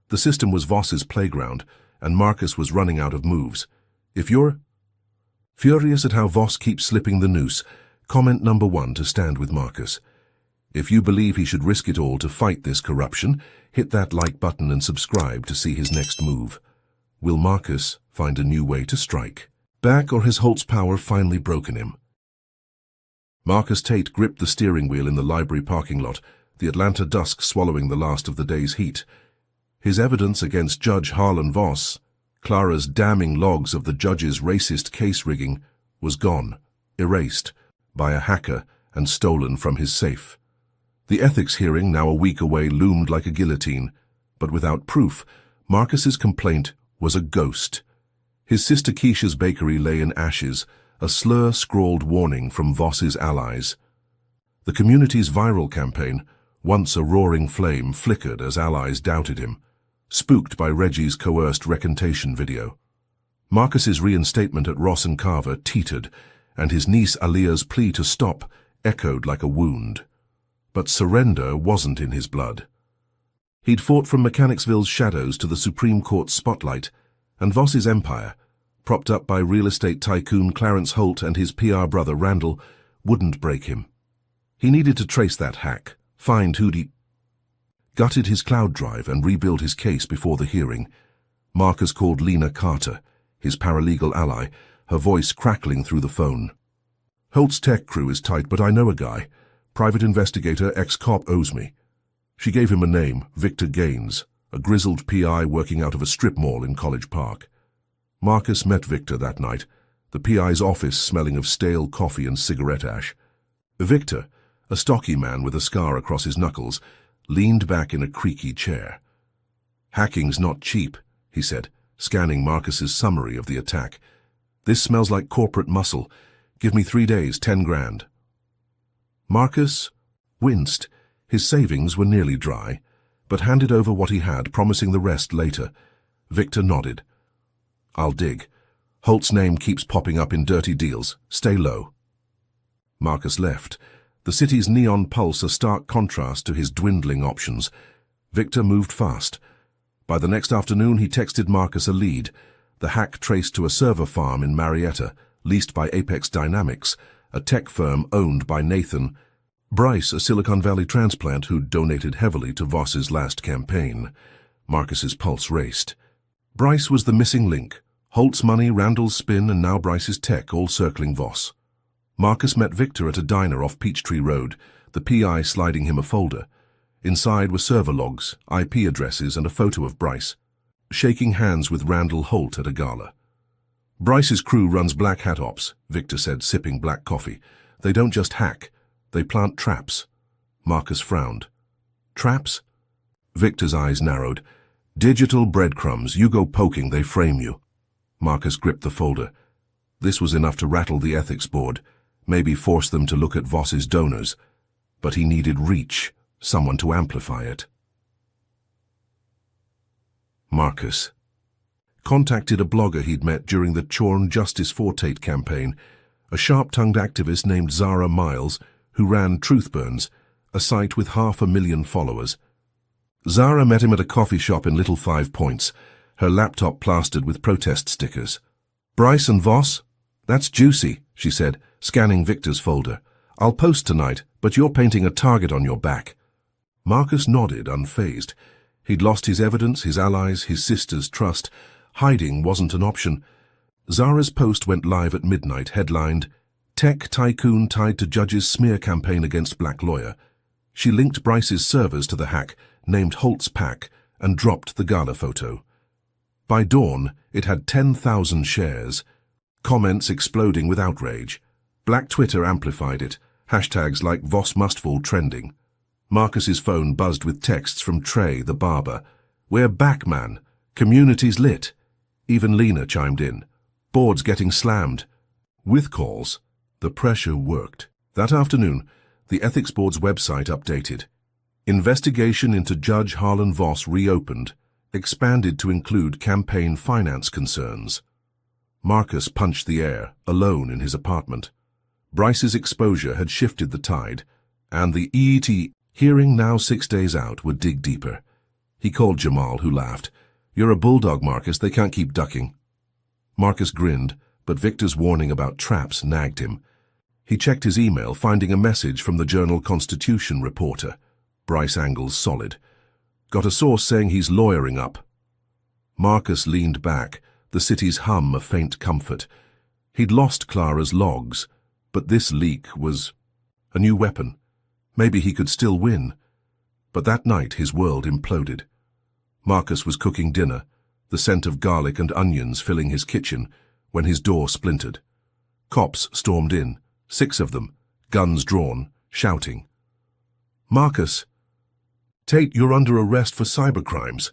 The system was Voss's playground, and Marcus was running out of moves. "If you're furious at how Voss keeps slipping the noose, comment number 1 to stand with Marcus. If you believe he should risk it all to fight this corruption, hit that like button and subscribe to see his next move. Will Marcus find a new way to strike back, or has Holt's power finally broken him? Marcus Tate gripped the steering wheel in the library parking lot, the Atlanta dusk swallowing the last of the day's heat. His evidence against Judge Harlan Voss, Clara's damning logs of the judge's racist case rigging, was gone, erased by a hacker and stolen from his safe. The ethics hearing, now a week away, loomed like a guillotine, but without proof. Marcus's complaint was a ghost. His sister Keisha's bakery lay in ashes, a slur-scrawled warning from Voss's allies. The community's viral campaign, once a roaring flame, flickered as allies doubted him, spooked by Reggie's coerced recantation video. Marcus's reinstatement at Ross and Carver teetered, and his niece Aaliyah's plea to stop echoed like a wound. But surrender wasn't in his blood. He'd fought from Mechanicsville's shadows to the Supreme Court's spotlight, and Voss's empire, propped up by real estate tycoon Clarence Holt and his PR brother Randall, wouldn't break him. He needed to trace that hack, find who'd gutted his cloud drive and rebuild his case before the hearing. Marcus called Lena Carter, his paralegal ally, her voice crackling through the phone. "Holt's tech crew is tight, but I know a guy. Private investigator, ex-cop owes me. She gave him a name, Victor Gaines, a grizzled PI working out of a strip mall in College Park. Marcus met Victor that night, the PI's office smelling of stale coffee and cigarette ash. Victor, a stocky man with a scar across his knuckles, leaned back in a creaky chair. "Hacking's not cheap," he said, scanning Marcus's summary of the attack. "This smells like corporate muscle. Give me 3 days, 10 grand. Marcus winced. His savings were nearly dry, but handed over what he had, promising the rest later. Victor nodded. "I'll dig. Holt's name keeps popping up in dirty deals. Stay low." Marcus left, the city's neon pulse a stark contrast to his dwindling options. Victor moved fast. By the next afternoon, he texted Marcus a lead, the hack traced to a server farm in Marietta, leased by Apex Dynamics, a tech firm owned by Nathan Bryce, a Silicon Valley transplant who'd donated heavily to Voss's last campaign. Marcus's pulse raced. Bryce was the missing link. Holt's money, Randall's spin, and now Bryce's tech, all circling Voss. Marcus met Victor at a diner off Peachtree Road, the PI sliding him a folder. Inside were server logs, IP addresses, and a photo of Bryce, shaking hands with Randall Holt at a gala. "Bryce's crew runs Black Hat Ops," Victor said, sipping black coffee. "They don't just hack. They plant traps." Marcus frowned. "Traps?" Victor's eyes narrowed. "Digital breadcrumbs. You go poking, they frame you." Marcus gripped the folder. This was enough to rattle the ethics board, maybe force them to look at Voss's donors. But he needed reach, someone to amplify it. Marcus contacted a blogger he'd met during the Chorn Justice for Tate campaign, a sharp-tongued activist named Zara Miles, who ran Truthburns, a site with 500,000 followers. Zara met him at a coffee shop in Little 5 Points, her laptop plastered with protest stickers. "Bryce and Voss? That's juicy," she said, scanning Victor's folder. "I'll post tonight, but you're painting a target on your back." Marcus nodded, unfazed. He'd lost his evidence, his allies, his sister's trust. Hiding wasn't an option. Zara's post went live at midnight, headlined, "Tech Tycoon Tied to Judge's Smear Campaign Against Black Lawyer." She linked Bryce's servers to the hack, named Holt's Pack, and dropped the gala photo. By dawn, it had 10,000 shares, comments exploding with outrage. Black Twitter amplified it, hashtags like Voss must fall trending. Marcus's phone buzzed with texts from Trey, the barber. "We're back, man. Community's lit." Even Lena chimed in. "Board's getting slammed." With calls, the pressure worked. That afternoon, the ethics board's website updated. Investigation into Judge Harlan Voss reopened, expanded to include campaign finance concerns. Marcus punched the air, alone in his apartment. Bryce's exposure had shifted the tide, and the EET hearing, now 6 days out, would dig deeper. He called Jamal, who laughed. "You're a bulldog, Marcus. They can't keep ducking." Marcus grinned, but Victor's warning about traps nagged him. He checked his email, finding a message from the Journal-Constitution reporter. Bryce angles solid. "Got a source saying he's lawyering up." Marcus leaned back, the city's hum a faint comfort. He'd lost Clara's logs, but this leak was a new weapon. Maybe he could still win. But that night his world imploded. Marcus was cooking dinner, the scent of garlic and onions filling his kitchen, when his door splintered. Cops stormed in, 6 of them, guns drawn, shouting. "Marcus!" "Tate, you're under arrest for cybercrimes."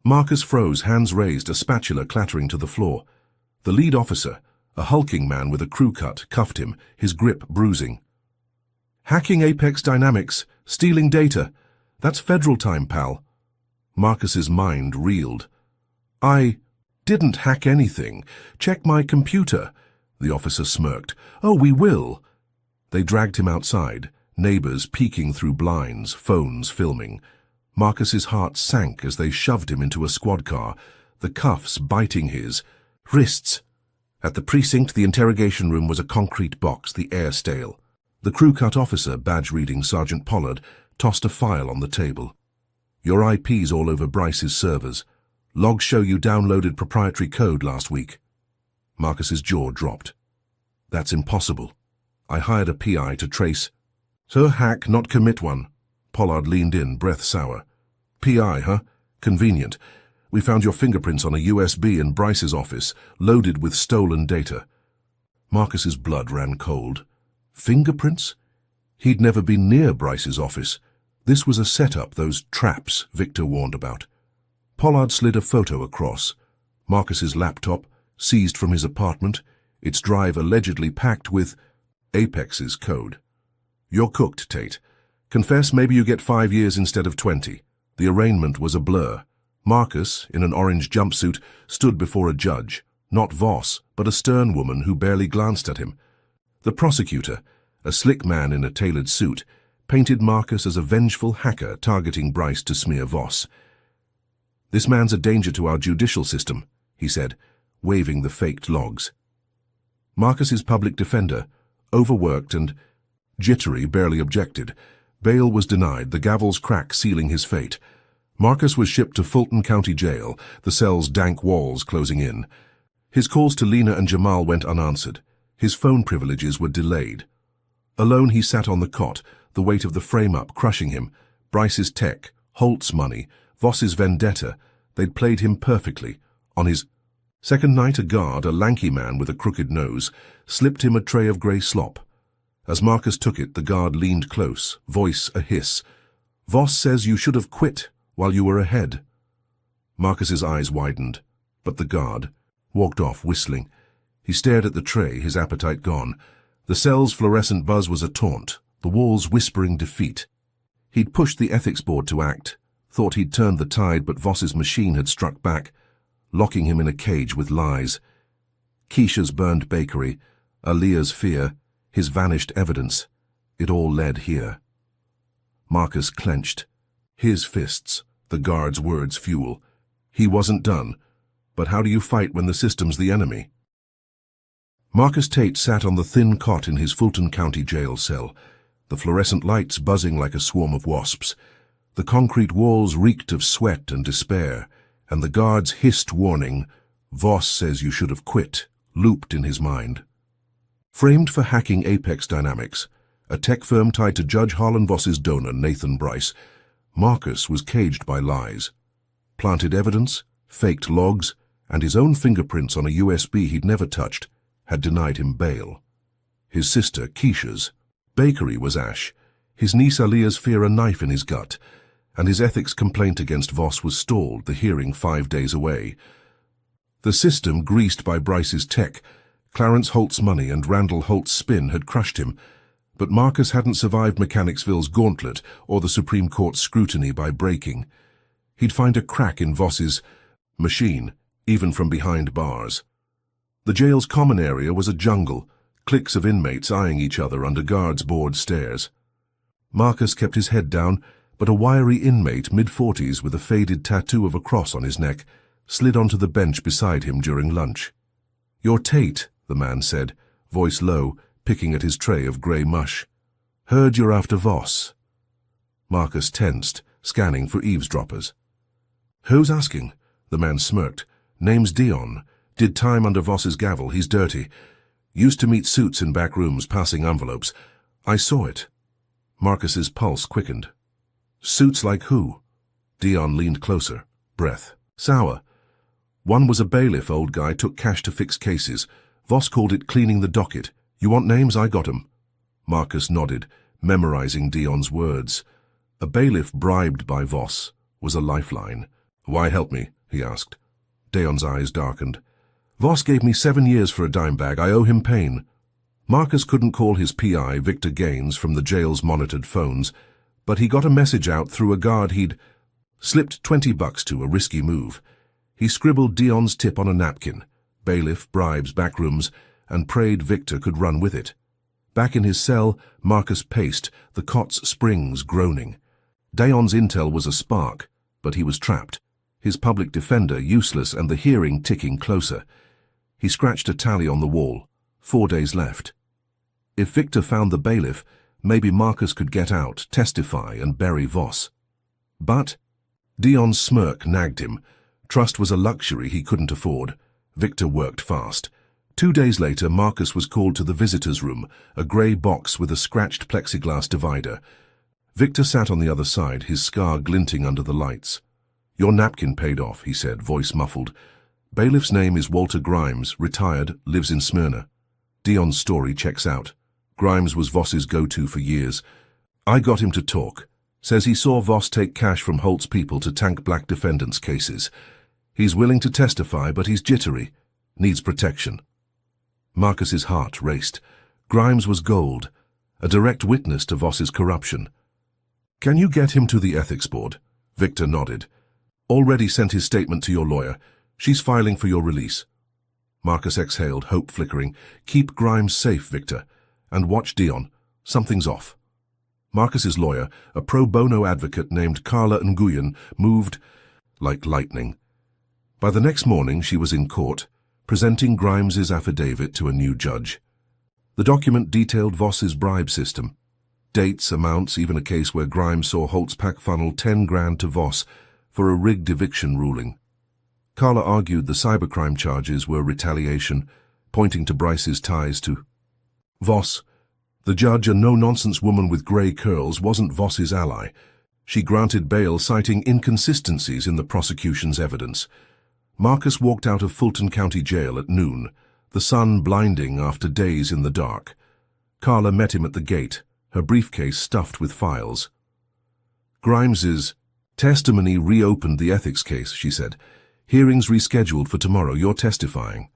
Marcus froze, hands raised, a spatula clattering to the floor. The lead officer, a hulking man with a crew cut, cuffed him, his grip bruising. "Hacking Apex Dynamics, stealing data. That's federal time, pal." Marcus's mind reeled. "I didn't hack anything. Check my computer." The officer smirked. "Oh, we will." They dragged him outside, neighbors peeking through blinds, phones filming. Marcus's heart sank as they shoved him into a squad car, the cuffs biting his wrists. At the precinct, the interrogation room was a concrete box, the air stale. The crew-cut officer, badge-reading Sergeant Pollard, tossed a file on the table. "Your IP's all over Bryce's servers. Logs show you downloaded proprietary code last week." Marcus's jaw dropped. "That's impossible. I hired a PI to trace." "Sir, hack, not commit one." Pollard leaned in, breath sour. "PI, huh? Convenient. We found your fingerprints on a USB in Bryce's office, loaded with stolen data." Marcus's blood ran cold. Fingerprints? He'd never been near Bryce's office. This was a setup, those traps Victor warned about. Pollard slid a photo across. Marcus's laptop, seized from his apartment, its drive allegedly packed with Apex's code. "You're cooked, Tate. Confess, maybe you get 5 years instead of 20. The arraignment was a blur. Marcus, in an orange jumpsuit, stood before a judge. Not Voss, but a stern woman who barely glanced at him. The prosecutor, a slick man in a tailored suit, painted Marcus as a vengeful hacker targeting Bryce to smear Voss. "This man's a danger to our judicial system," he said, waving the faked logs. Marcus's public defender, overworked and jittery, barely objected. Bail was denied, the gavel's crack sealing his fate. Marcus was shipped to Fulton County Jail, the cell's dank walls closing in. His calls to Lena and Jamal went unanswered. His phone privileges were delayed. Alone he sat on the cot, the weight of the frame-up crushing him. Bryce's tech, Holt's money, Voss's vendetta, they'd played him perfectly. On his second night, a guard, a lanky man with a crooked nose, slipped him a tray of grey slop. As Marcus took it, the guard leaned close, voice a hiss. "Voss says you should have quit while you were ahead." Marcus's eyes widened, but the guard walked off whistling. He stared at the tray, his appetite gone. The cell's fluorescent buzz was a taunt, the walls whispering defeat. He'd pushed the ethics board to act, thought he'd turned the tide, but Voss's machine had struck back, locking him in a cage with lies. Keisha's burned bakery, Aaliyah's fear, his vanished evidence, it all led here. Marcus clenched. His fists, the guard's words fuel. He wasn't done. But how do you fight when the system's the enemy? Marcus Tate sat on the thin cot in his Fulton County Jail cell, the fluorescent lights buzzing like a swarm of wasps. The concrete walls reeked of sweat and despair, and the guard's hissed warning, "Voss says you should have quit," looped in his mind. Framed for hacking Apex Dynamics, a tech firm tied to Judge Harlan Voss's donor, Nathan Bryce, Marcus was caged by lies. Planted evidence, faked logs, and his own fingerprints on a USB he'd never touched had denied him bail. His sister, Keisha's bakery was ash, his niece Aaliyah's fear a knife in his gut, and his ethics complaint against Voss was stalled, the hearing 5 days away. The system, greased by Bryce's tech, Clarence Holt's money and Randall Holt's spin had crushed him, but Marcus hadn't survived Mechanicsville's gauntlet or the Supreme Court's scrutiny by breaking. He'd find a crack in Voss's machine, even from behind bars. The jail's common area was a jungle, cliques of inmates eyeing each other under guards' board stairs. Marcus kept his head down, but a wiry inmate, mid-40s with a faded tattoo of a cross on his neck, slid onto the bench beside him during lunch. "You're Tate," the man said, voice low, picking at his tray of grey mush. "Heard you're after Voss." Marcus tensed, scanning for eavesdroppers. "Who's asking?" The man smirked. "Name's Dion. Did time under Voss's gavel. He's dirty. Used to meet suits in back rooms, passing envelopes. I saw it." Marcus's pulse quickened. "Suits like who?" Dion leaned closer, breath sour. "One was a bailiff, old guy, took cash to fix cases. Voss called it cleaning the docket. You want names? I got 'em." Marcus nodded, memorizing Dion's words. A bailiff bribed by Voss was a lifeline. "Why help me?" he asked. Dion's eyes darkened. "Voss gave me 7 years for a dime bag. I owe him pain." Marcus couldn't call his PI, Victor Gaines, from the jail's monitored phones, but he got a message out through a guard he'd slipped $20 to, a risky move. He scribbled Dion's tip on a napkin, bailiff, bribes, backrooms, and prayed Victor could run with it. Back in his cell, Marcus paced, the cot's springs groaning. Dion's intel was a spark, but he was trapped. His public defender useless and the hearing ticking closer. He scratched a tally on the wall. 4 days left. If Victor found the bailiff, maybe Marcus could get out, testify, and bury Voss. But Dion's smirk nagged him. Trust was a luxury he couldn't afford. Victor worked fast. 2 days later, Marcus was called to the visitor's room, a grey box with a scratched plexiglass divider. Victor sat on the other side, his scar glinting under the lights. "Your napkin paid off," he said, voice muffled. "Bailiff's name is Walter Grimes, retired, lives in Smyrna. Dion's story checks out. Grimes was Voss's go-to for years. I got him to talk. Says he saw Voss take cash from Holt's people to tank black defendants' cases. He's willing to testify, but he's jittery. Needs protection." Marcus's heart raced. Grimes was gold, a direct witness to Voss's corruption. "Can you get him to the ethics board?" Victor nodded. "Already sent his statement to your lawyer. She's filing for your release." Marcus exhaled, hope flickering. "Keep Grimes safe, Victor. And watch Dion. Something's off." Marcus's lawyer, a pro bono advocate named Carla Nguyen, moved like lightning. By the next morning, she was in court, presenting Grimes's affidavit to a new judge. The document detailed Voss's bribe system. Dates, amounts, even a case where Grimes saw Holt's pack funnel 10 grand to Voss for a rigged eviction ruling. Carla argued the cybercrime charges were retaliation, pointing to Bryce's ties to Voss. The judge, a no-nonsense woman with grey curls, wasn't Voss's ally. She granted bail, citing inconsistencies in the prosecution's evidence. Marcus walked out of Fulton County Jail at noon, the sun blinding after days in the dark. Carla met him at the gate, her briefcase stuffed with files. "Grimes's testimony reopened the ethics case," she said. "Hearings rescheduled for tomorrow. You're testifying."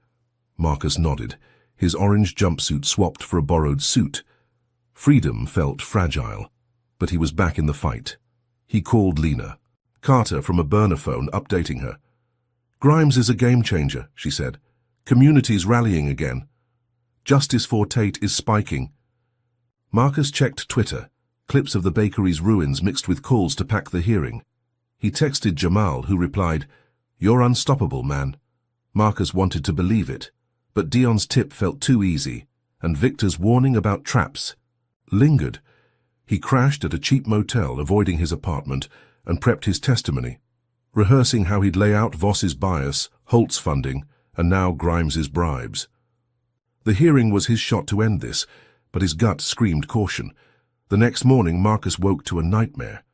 Marcus nodded, his orange jumpsuit swapped for a borrowed suit. Freedom felt fragile, but he was back in the fight. He called Lena, Carter from a burner phone, updating her. "Grimes is a game-changer," she said. "Community's rallying again. Justice for Tate is spiking." Marcus checked Twitter, clips of the bakery's ruins mixed with calls to pack the hearing. He texted Jamal, who replied, "You're unstoppable, man." Marcus wanted to believe it, but Dion's tip felt too easy, and Victor's warning about traps lingered. He crashed at a cheap motel, avoiding his apartment, and prepped his testimony, rehearsing how he'd lay out Voss's bias, Holt's funding, and now Grimes's bribes. The hearing was his shot to end this, but his gut screamed caution. The next morning, Marcus woke to a nightmare.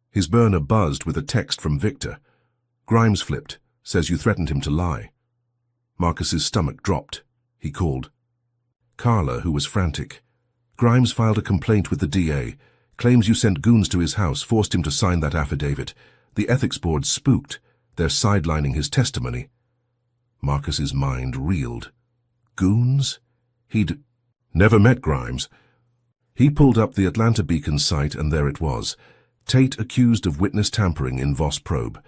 His burner buzzed with a text from Victor. "Grimes flipped, says you threatened him to lie." Marcus's stomach dropped. He called Carla, who was frantic. "Grimes filed a complaint with the DA, claims you sent goons to his house, forced him to sign that affidavit. The ethics board spooked. They're sidelining his testimony." Marcus's mind reeled. Goons? He'd never met Grimes. He pulled up the Atlanta Beacon site, and there it was. Tate accused of witness tampering in Voss probe.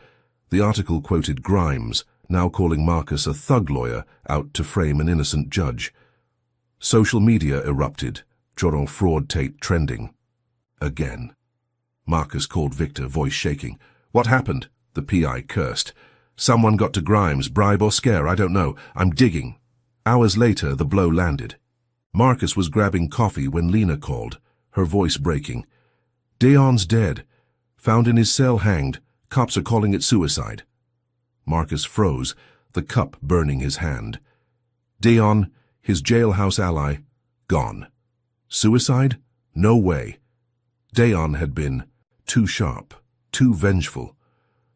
The article quoted Grimes, now calling Marcus a thug lawyer out to frame an innocent judge. Social media erupted, Joron fraud Tate trending. Again. Marcus called Victor, voice shaking. "What happened?" The PI cursed. "Someone got to Grimes, bribe or scare, I don't know. I'm digging." Hours later, the blow landed. Marcus was grabbing coffee when Lena called, her voice breaking. "Dion's dead. Found in his cell hanged. Cops are calling it suicide." Marcus froze, the cup burning his hand. Dion, his jailhouse ally, gone. Suicide? No way. Dion had been too sharp, too vengeful.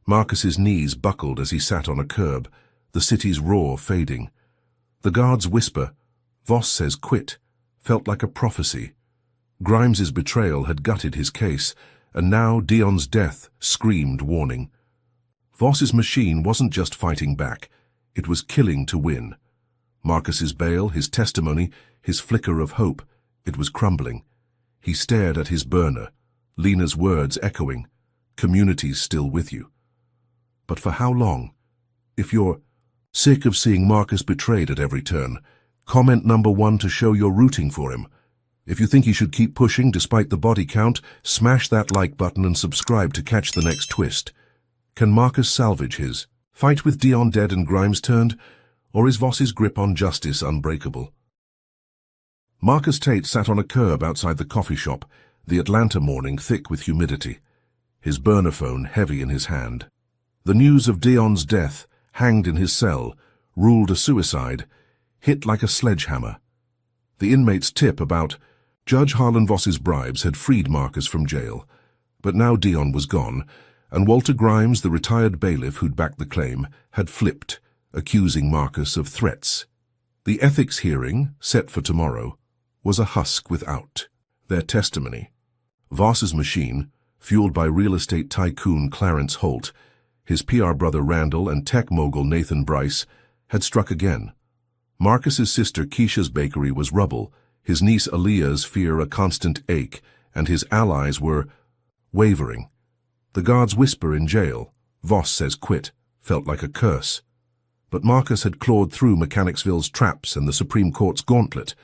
Marcus's knees buckled as he sat on a curb, the city's roar fading. The guard's whisper, "Voss says quit," felt like a prophecy. Grimes's betrayal had gutted his case, and now Dion's death screamed warning. Voss's machine wasn't just fighting back, it was killing to win. Marcus's bail, his testimony, his flicker of hope, it was crumbling. He stared at his burner, Lena's words echoing, "Community's still with you." But for how long? If you're sick of seeing Marcus betrayed at every turn, comment number 1 to show you're rooting for him. If you think he should keep pushing despite the body count, smash that like button and subscribe to catch the next twist. Can Marcus salvage his fight with Dion dead and Grimes turned, or is Voss's grip on justice unbreakable? Marcus Tate sat on a curb outside the coffee shop, the Atlanta morning thick with humidity, his burner phone heavy in his hand. The news of Dion's death, hanged in his cell, ruled a suicide. hit like a sledgehammer. The inmate's tip about Judge Harlan Voss's bribes had freed Marcus from jail, but now Dion was gone, and Walter Grimes, the retired bailiff who'd backed the claim, had flipped, accusing Marcus of threats. The ethics hearing, set for tomorrow, was a husk without their testimony. Voss's machine, fueled by real estate tycoon Clarence Holt, his PR brother Randall, and tech mogul Nathan Bryce, had struck again. Marcus's sister Keisha's bakery was rubble, his niece Aaliyah's fear a constant ache, and his allies were wavering. The guard's whisper in jail, "Voss says quit," felt like a curse. But Marcus had clawed through Mechanicsville's traps and the Supreme Court's gauntlet.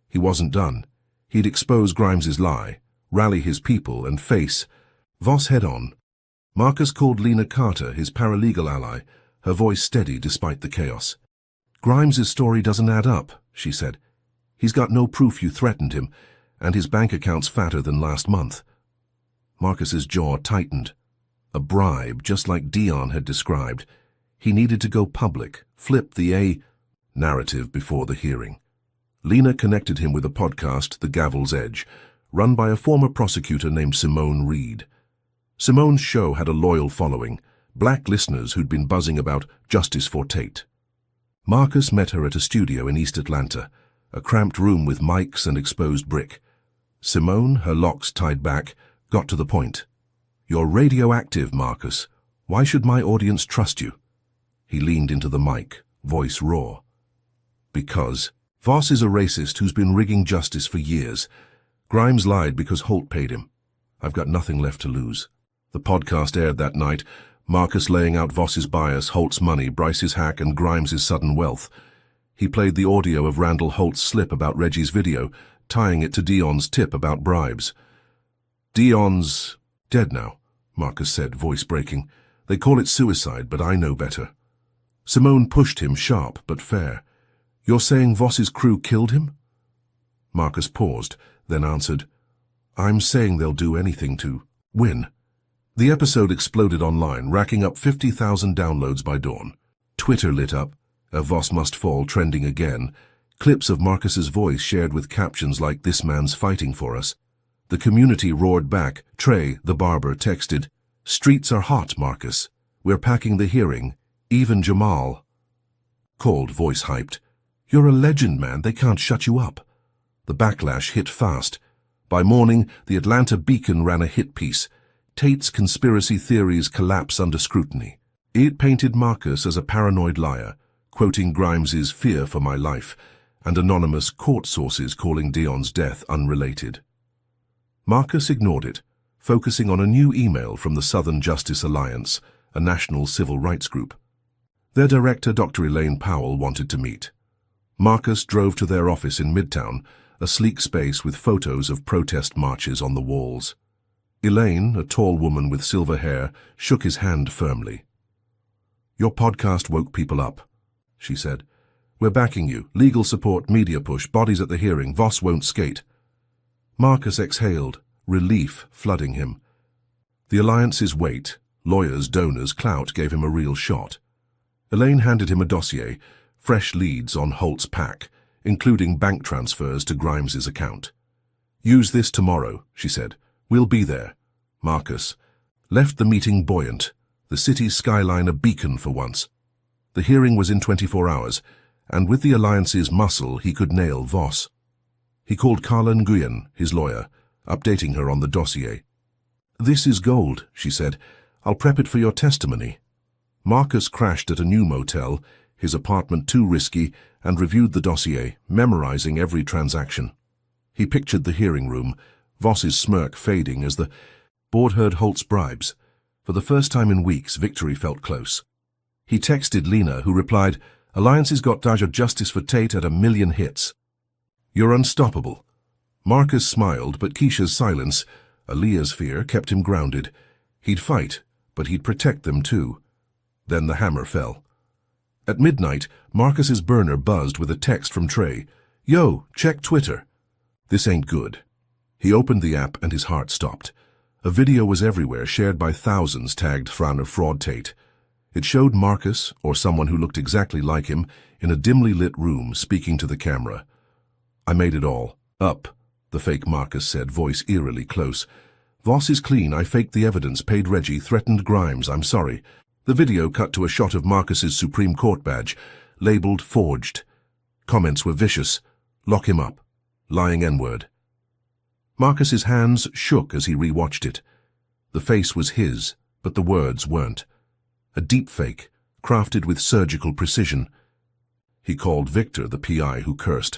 He wasn't done. He'd expose Grimes's lie, rally his people, and face Voss head-on. Marcus called Lena Carter, his paralegal ally, her voice steady despite the chaos. "Grimes's story doesn't add up," she said. "He's got no proof you threatened him, and his bank account's fatter than last month." Marcus's jaw tightened. A bribe, just like Dion had described. He needed to go public, flip the narrative before the hearing. Lena connected him with a podcast, The Gavel's Edge, run by a former prosecutor named Simone Reed. Simone's show had a loyal following, black listeners who'd been buzzing about justice for Tate. Marcus met her at a studio in East Atlanta, a cramped room with mics and exposed brick. Simone, her locks tied back, got to the point. "You're radioactive, Marcus. Why should my audience trust you?" He leaned into the mic, voice raw. "Because Voss is a racist who's been rigging justice for years. Grimes lied because Holt paid him. I've got nothing left to lose." The podcast aired that night, Marcus laying out Voss's bias, Holt's money, Bryce's hack, and Grimes's sudden wealth. He played the audio of Randall Holt's slip about Reggie's video, tying it to Dion's tip about bribes. "Dion's dead now," Marcus said, voice breaking. "They call it suicide, but I know better." Simone pushed him, sharp but fair. "You're saying Voss's crew killed him?" Marcus paused, then answered, "I'm saying they'll do anything to win." The episode exploded online, racking up 50,000 downloads by dawn. Twitter lit up, a Voss must fall trending again, clips of Marcus's voice shared with captions like "This man's fighting for us." The community roared back. Trey, the barber, texted, "Streets are hot, Marcus. We're packing the hearing. Even Jamal." Called, voice hyped, "You're a legend, man. They can't shut you up." The backlash hit fast. By morning, the Atlanta Beacon ran a hit piece. Tate's conspiracy theories collapse under scrutiny. It painted Marcus as a paranoid liar, quoting Grimes's "fear for my life," and anonymous court sources calling Dion's death unrelated. Marcus ignored it, focusing on a new email from the Southern Justice Alliance, a national civil rights group. Their director, Dr. Elaine Powell, wanted to meet. Marcus drove to their office in Midtown, a sleek space with photos of protest marches on the walls. Elaine, a tall woman with silver hair, shook his hand firmly. "Your podcast woke people up," she said. "We're backing you. Legal support, media push, bodies at the hearing. Voss won't skate." Marcus exhaled, relief flooding him. The Alliance's weight, lawyers, donors, clout gave him a real shot. Elaine handed him a dossier, fresh leads on Holt's pack, including bank transfers to Grimes's account. "Use this tomorrow," she said. "We'll be there." Marcus left the meeting buoyant, the city's skyline a beacon for once. The hearing was in 24 hours, and with the Alliance's muscle he could nail Voss. He called Carla Nguyen, his lawyer, updating her on the dossier. "This is gold," she said. "I'll prep it for your testimony." Marcus crashed at a new motel, his apartment too risky, and reviewed the dossier, memorizing every transaction. He pictured the hearing room, Voss's smirk fading as the board heard Holt's bribes. For the first time in weeks, victory felt close. He texted Lena, who replied, "Alliance's got Daja justice for Tate at 1,000,000 hits. You're unstoppable." Marcus smiled, but Keisha's silence, Aaliyah's fear, kept him grounded. He'd fight, but he'd protect them too. Then the hammer fell. At midnight, Marcus's burner buzzed with a text from Trey. "Yo, check Twitter." This ain't good. He opened the app and his heart stopped. A video was everywhere, shared by thousands, tagged Fraud Tate. It showed Marcus, or someone who looked exactly like him, in a dimly lit room, speaking to the camera. "I made it all up," the fake Marcus said, voice eerily close. "Voss is clean. I faked the evidence, paid Reggie, threatened Grimes. I'm sorry." The video cut to a shot of Marcus's Supreme Court badge, labeled forged. Comments were vicious. "Lock him up. Lying N-word." Marcus's hands shook as he rewatched it. The face was his, but the words weren't. A deep fake, crafted with surgical precision. He called Victor, the PI, who cursed.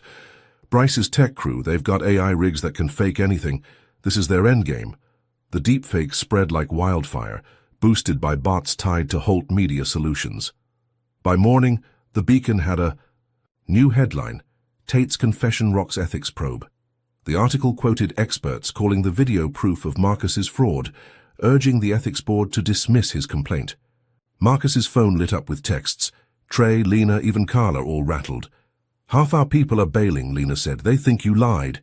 "Bryce's tech crew, they've got AI rigs that can fake anything. This is their endgame." The deepfake spread like wildfire, boosted by bots tied to Holt Media Solutions. By morning, the Beacon had a new headline: Tate's Confession Rocks Ethics Probe. The article quoted experts calling the video proof of Marcus's fraud, urging the ethics board to dismiss his complaint. Marcus's phone lit up with texts. Trey, Lena, even Carla all rattled. "Half our people are bailing," Lena said. "They think you lied."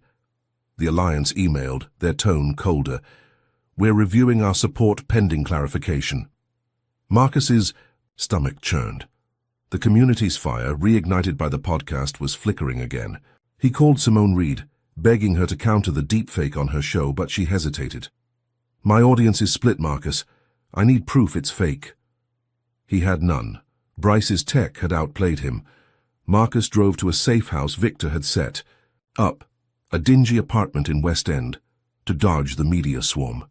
The Alliance emailed, their tone colder. "We're reviewing our support pending clarification." Marcus's stomach churned. The community's fire, reignited by the podcast, was flickering again. He called Simone Reed, begging her to counter the deepfake on her show, but she hesitated. "My audience is split, Marcus. I need proof it's fake." He had none. Bryce's tech had outplayed him. Marcus drove to a safe house Victor had set up, a dingy apartment in West End, to dodge the media swarm.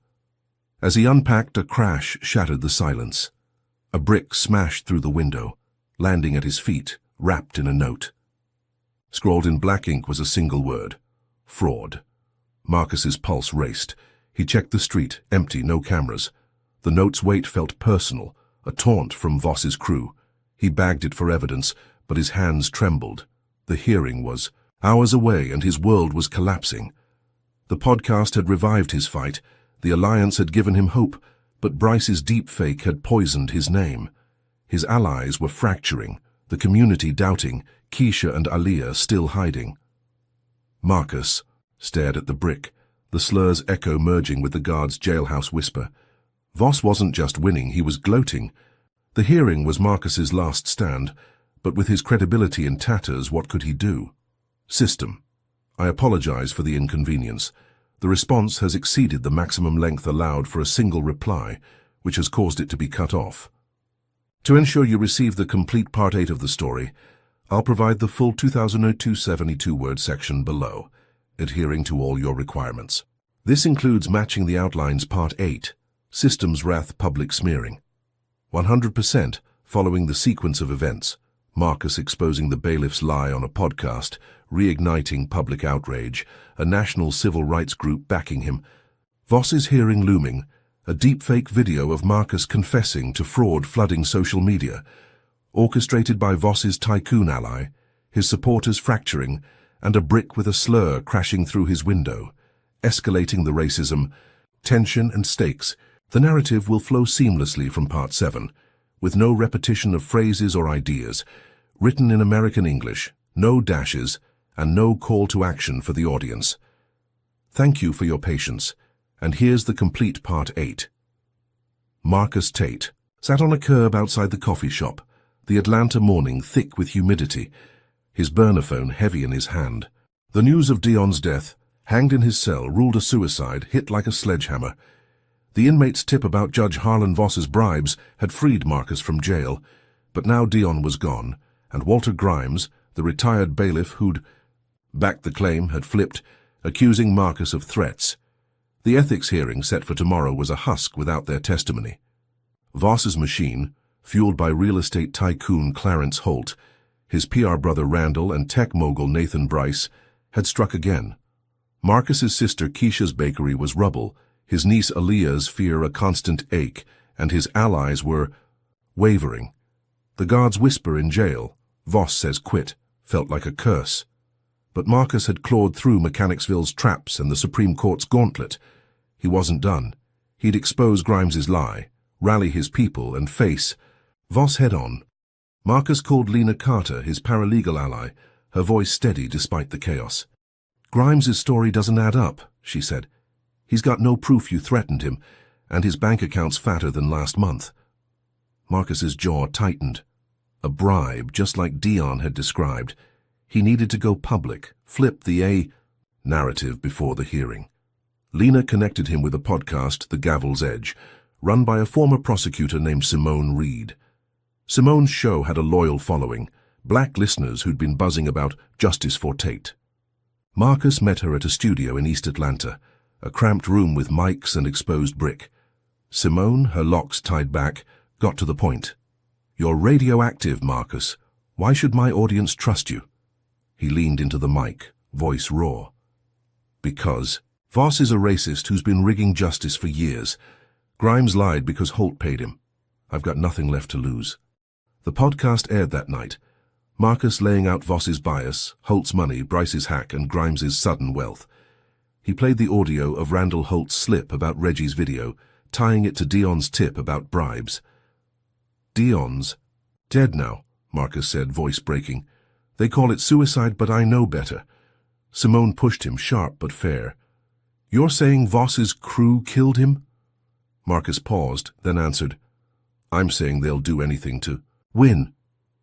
As he unpacked, a crash shattered the silence. A brick smashed through the window, landing at his feet, wrapped in a note. Scrawled in black ink was a single word: fraud. Marcus's pulse raced. He checked the street, empty, no cameras. The note's weight felt personal, a taunt from Voss's crew. He bagged it for evidence, but his hands trembled. The hearing was hours away, and his world was collapsing. The podcast had revived his fight. The Alliance had given him hope, but Bryce's deepfake had poisoned his name. His allies were fracturing, the community doubting, Keisha and Aaliyah still hiding. Marcus stared at the brick, the slur's echo merging with the guard's jailhouse whisper. Voss wasn't just winning, he was gloating. The hearing was Marcus's last stand, but with his credibility in tatters, what could he do? "System, I apologize for the inconvenience. The response has exceeded the maximum length allowed for a single reply, which has caused it to be cut off. To ensure you receive the complete Part 8 of the story, I'll provide the full 2,272-word section below, adhering to all your requirements. This includes matching the outlines Part 8, System's Wrath Public Smearing. 100% following the sequence of events, Marcus exposing the bailiff's lie on a podcast, reigniting public outrage, a national civil rights group backing him. Voss's hearing looming, a deepfake video of Marcus confessing to fraud flooding social media, orchestrated by Voss's tycoon ally, his supporters fracturing, and a brick with a slur crashing through his window, escalating the racism, tension and stakes. The narrative will flow seamlessly from Part 7, with no repetition of phrases or ideas, written in American English, no dashes, and no call to action for the audience. Thank you for your patience, and here's the complete Part 8. Marcus Tate sat on a curb outside the coffee shop, the Atlanta morning thick with humidity, his burner phone heavy in his hand. The news of Dion's death, hanged in his cell, ruled a suicide, hit like a sledgehammer. The inmate's tip about Judge Harlan Voss's bribes had freed Marcus from jail, but now Dion was gone, and Walter Grimes, the retired bailiff who'd backed the claim, had flipped, accusing Marcus of threats. The ethics hearing set for tomorrow was a husk without their testimony. Voss's machine, fueled by real estate tycoon Clarence Holt, his PR brother Randall, and tech mogul Nathan Bryce, had struck again. Marcus's sister Keisha's bakery was rubble, his niece Aaliyah's fear a constant ache, and his allies were wavering. The guard's whisper in jail, "Voss says quit," felt like a curse. But Marcus had clawed through Mechanicsville's traps and the Supreme Court's gauntlet. He wasn't done. He'd expose Grimes's lie, rally his people, and face Voss head-on. Marcus called Lena Carter, his paralegal ally, her voice steady despite the chaos. "Grimes's story doesn't add up," she said. "He's got no proof you threatened him, and his bank account's fatter than last month." Marcus's jaw tightened. A bribe, just like Dion had described. He needed to go public, flip the narrative before the hearing. Lena connected him with a podcast, The Gavel's Edge, run by a former prosecutor named Simone Reed. Simone's show had a loyal following, black listeners who'd been buzzing about justice for Tate. Marcus met her at a studio in East Atlanta, a cramped room with mics and exposed brick. Simone, her locks tied back, got to the point. "You're radioactive, Marcus. Why should my audience trust you?" He leaned into the mic, voice raw. "Because Voss is a racist who's been rigging justice for years. Grimes lied because Holt paid him. I've got nothing left to lose." The podcast aired that night. Marcus laying out Voss's bias, Holt's money, Bryce's hack, and Grimes's sudden wealth. He played the audio of Randall Holt's slip about Reggie's video, tying it to Dion's tip about bribes. "Dion's dead now," Marcus said, voice breaking. "They call it suicide, but I know better." Simone pushed him, sharp but fair. "You're saying Voss's crew killed him?" Marcus paused, then answered, "I'm saying they'll do anything to win."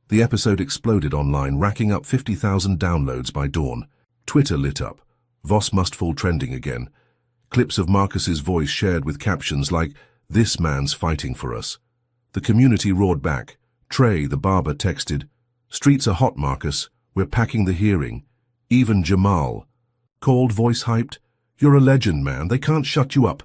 The episode exploded online, racking up 50,000 downloads by dawn. Twitter lit up. Voss must fall trending again. Clips of Marcus's voice shared with captions like, "This man's fighting for us." The community roared back. Trey, the barber, texted, "Streets are hot, Marcus. We're packing the hearing." Even Jamal called, voice hyped, "You're a legend, man. They can't shut you up."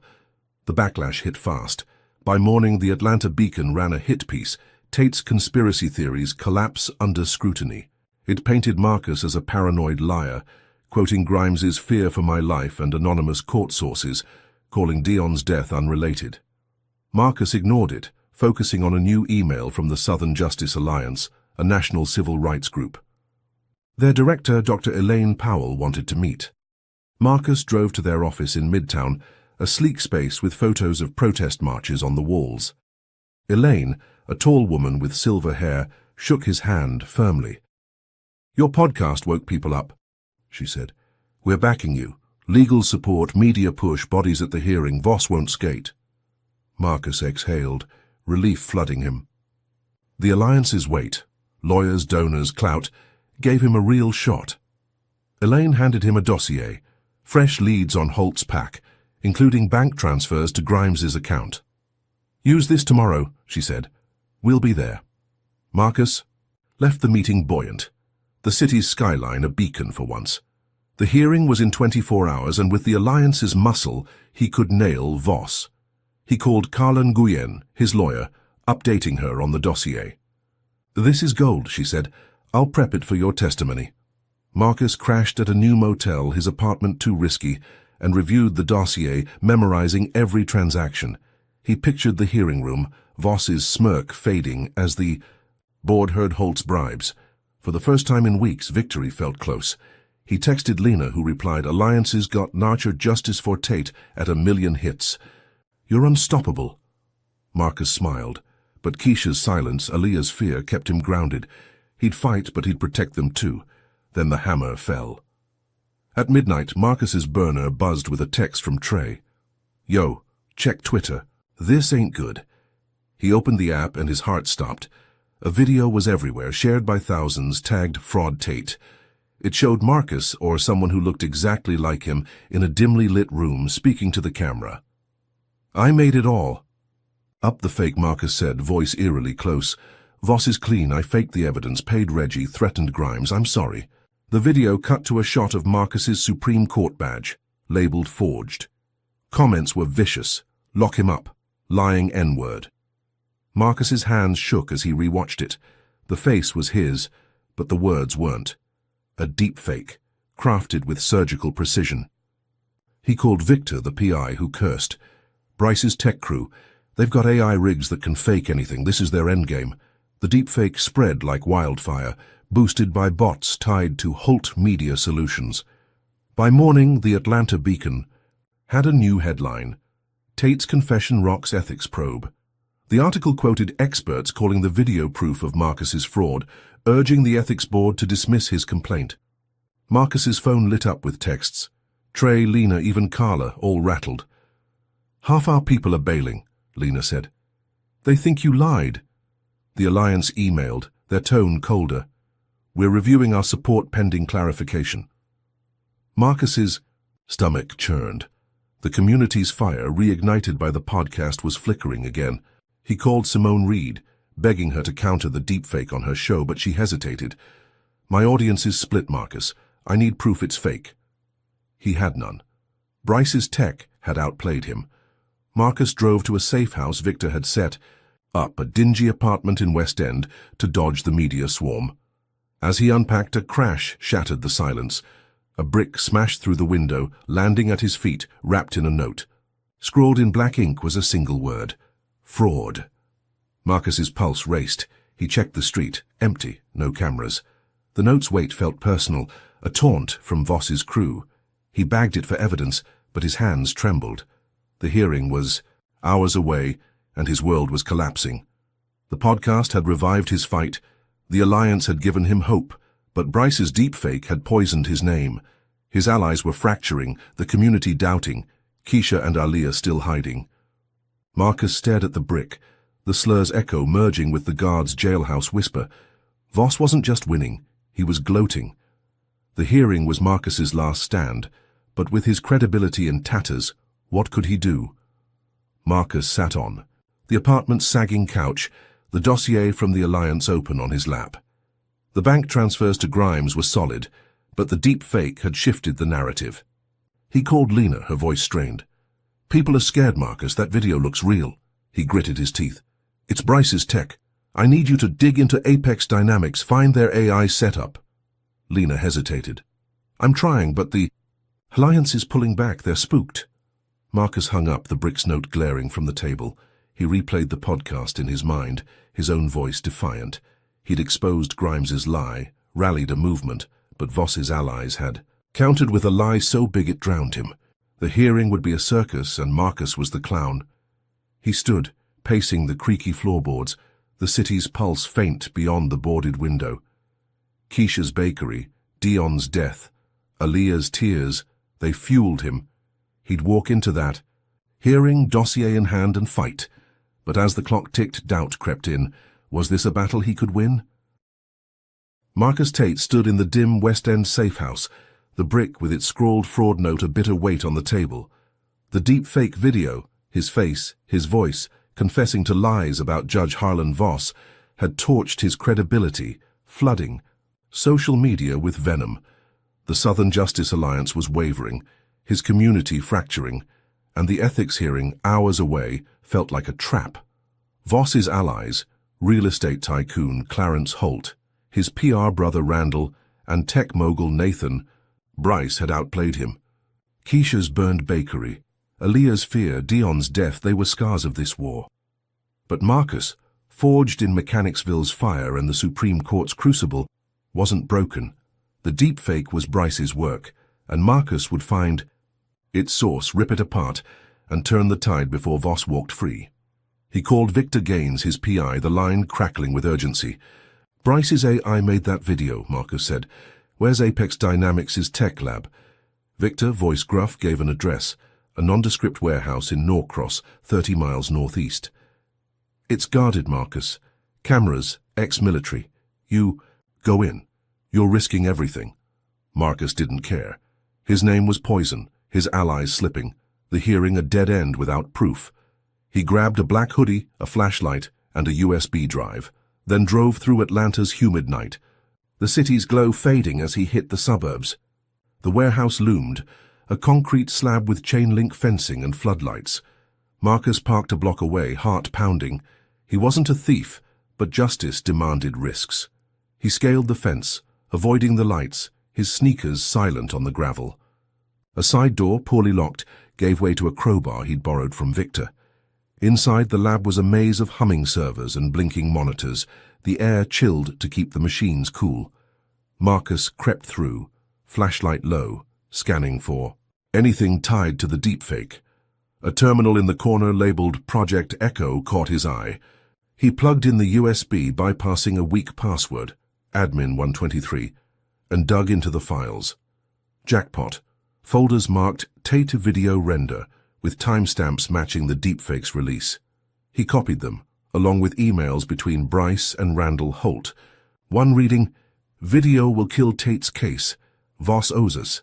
The backlash hit fast. By morning, the Atlanta Beacon ran a hit piece, Tate's Conspiracy Theories Collapse Under Scrutiny. It painted Marcus as a paranoid liar, quoting Grimes's "fear for my life" and anonymous court sources, calling Dion's death unrelated. Marcus ignored it, focusing on a new email from the Southern Justice Alliance, a national civil rights group. Their director, Dr. Elaine Powell, wanted to meet. Marcus drove to their office in Midtown, a sleek space with photos of protest marches on the walls. Elaine, a tall woman with silver hair, shook his hand firmly. "Your podcast woke people up," she said. "We're backing you. Legal support, media push, bodies at the hearing. Voss won't skate." Marcus exhaled, relief flooding him. The Alliance's weight, lawyers, donors, clout, gave him a real shot. Elaine handed him a dossier, fresh leads on Holt's pack, including bank transfers to Grimes's account. "Use this tomorrow," she said. "We'll be there." Marcus left the meeting buoyant, the city's skyline a beacon for once. The hearing was in 24 hours, and with the Alliance's muscle, he could nail Voss. He called Carla Nguyen, his lawyer, updating her on the dossier. "This is gold," she said. "I'll prep it for your testimony." Marcus crashed at a new motel, his apartment too risky, and reviewed the dossier, memorizing every transaction. He pictured the hearing room, Voss's smirk fading as the board heard Holt's bribes. For the first time in weeks, victory felt close. He texted Lena, who replied, "Alliance's got nurtured justice for Tate at 1,000,000 hits. You're unstoppable." Marcus smiled, but Keisha's silence, Aaliyah's fear, kept him grounded. He'd fight, but he'd protect them too. Then the hammer fell. At midnight, Marcus's burner buzzed with a text from Trey. "Yo, check Twitter. This ain't good." He opened the app and his heart stopped. A video was everywhere, shared by thousands, tagged Fraud Tate. It showed Marcus, or someone who looked exactly like him, in a dimly lit room, speaking to the camera. "I made it all." "Up the fake," Marcus said, voice eerily close. "Voss is clean. I faked the evidence, paid Reggie, threatened Grimes. I'm sorry." The video cut to a shot of Marcus's Supreme Court badge, labeled forged. Comments were vicious. "Lock him up. Lying N-word." Marcus's hands shook as he rewatched it. The face was his, but the words weren't. A deep fake, crafted with surgical precision. He called Victor, the PI, who cursed. "Bryce's tech crew. They've got AI rigs that can fake anything. This is their endgame." The deepfake spread like wildfire, boosted by bots tied to Holt Media Solutions. By morning, the Atlanta Beacon had a new headline: Tate's Confession Rocks Ethics Probe. The article quoted experts calling the video proof of Marcus's fraud, urging the ethics board to dismiss his complaint. Marcus's phone lit up with texts. Trey, Lena, even Carla, all rattled. "Half our people are bailing," Lena said. "They think you lied." The Alliance emailed. their tone colder. "We're reviewing our support pending clarification." Marcus's stomach churned. The community's fire, reignited by the podcast, was flickering again. He called Simone Reed, begging her to counter the deepfake on her show, but she hesitated. "My audience is split, Marcus. I need proof it's fake." He had none. Bryce's tech had outplayed him. Marcus drove to a safe house Victor had set up, a dingy apartment in West End, to dodge the media swarm. As he unpacked, a crash shattered the silence. A brick smashed through the window, landing at his feet, wrapped in a note. Scrawled in black ink was a single word: fraud. Marcus's pulse raced. He checked the street. Empty, no cameras. The note's weight felt personal, a taunt from Voss's crew. He bagged it for evidence, but his hands trembled. The hearing was hours away, and his world was collapsing. The podcast had revived his fight. The Alliance had given him hope, but Bryce's deepfake had poisoned his name. His allies were fracturing, the community doubting, Keisha and Aaliyah still hiding. Marcus stared at the brick, the slur's echo merging with the guard's jailhouse whisper. Voss wasn't just winning, he was gloating. The hearing was Marcus's last stand, but with his credibility in tatters, what could he do? Marcus sat on the apartment's sagging couch, the dossier from the Alliance open on his lap. The bank transfers to Grimes were solid, but the deep fake had shifted the narrative. He called Lena, her voice strained. "People are scared, Marcus. That video looks real." He gritted his teeth. "It's Bryce's tech. I need you to dig into Apex Dynamics, find their AI setup." Lena hesitated. "I'm trying, but the Alliance is pulling back. They're spooked." Marcus hung up, the brick's note glaring from the table. He replayed the podcast in his mind, his own voice defiant. He'd exposed Grimes's lie, rallied a movement, but Voss's allies had countered with a lie so big it drowned him. The hearing would be a circus, and Marcus was the clown. He stood, pacing the creaky floorboards, the city's pulse faint beyond the boarded window. Keisha's bakery, Dion's death, Aaliyah's tears, they fueled him. He'd walk into that, hearing, dossier in hand, and fight. But as the clock ticked, doubt crept in. Was this a battle he could win? Marcus Tate stood in the dim West End safe house, the brick with its scrawled fraud note a bitter weight on the table. The deep fake video, his face, his voice, confessing to lies about Judge Harlan Voss, had torched his credibility, flooding social media with venom. The Southern Justice Alliance was wavering, his community fracturing, and the ethics hearing, hours away, felt like a trap. Voss's allies, real estate tycoon Clarence Holt, his PR brother Randall, and tech mogul Nathan, Bryce had outplayed him. Keisha's burned bakery, Aaliyah's fear, Dion's death, they were scars of this war. But Marcus, forged in Mechanicsville's fire and the Supreme Court's crucible, wasn't broken. The deepfake was Bryce's work, and Marcus would find its source, rip it apart, and turn the tide before Voss walked free. He called Victor Gaines, his PI, the line crackling with urgency. "Bryce's AI made that video," Marcus said. "Where's Apex Dynamics' tech lab?" Victor, voice gruff, gave an address, a nondescript warehouse in Norcross, 30 miles northeast. "It's guarded, Marcus. Cameras, ex-military. You go in. You're risking everything." Marcus didn't care. His name was poison, his allies slipping, the hearing a dead end without proof. He grabbed a black hoodie, a flashlight, and a USB drive, then drove through Atlanta's humid night, the city's glow fading as he hit the suburbs. The warehouse loomed, a concrete slab with chain-link fencing and floodlights. Marcus parked a block away, heart pounding. He wasn't a thief, but justice demanded risks. He scaled the fence, avoiding the lights, his sneakers silent on the gravel. A side door, poorly locked, gave way to a crowbar he'd borrowed from Victor. Inside, the lab was a maze of humming servers and blinking monitors, the air chilled to keep the machines cool. Marcus crept through, flashlight low, scanning for anything tied to the deepfake. A terminal in the corner labeled Project Echo caught his eye. He plugged in the USB, bypassing a weak password, admin 123, and dug into the files. Jackpot. Folders marked Tate Video Render, with timestamps matching the deepfake's release. He copied them, along with emails between Bryce and Randall Holt, One reading, "Video will kill Tate's case. Voss owes us."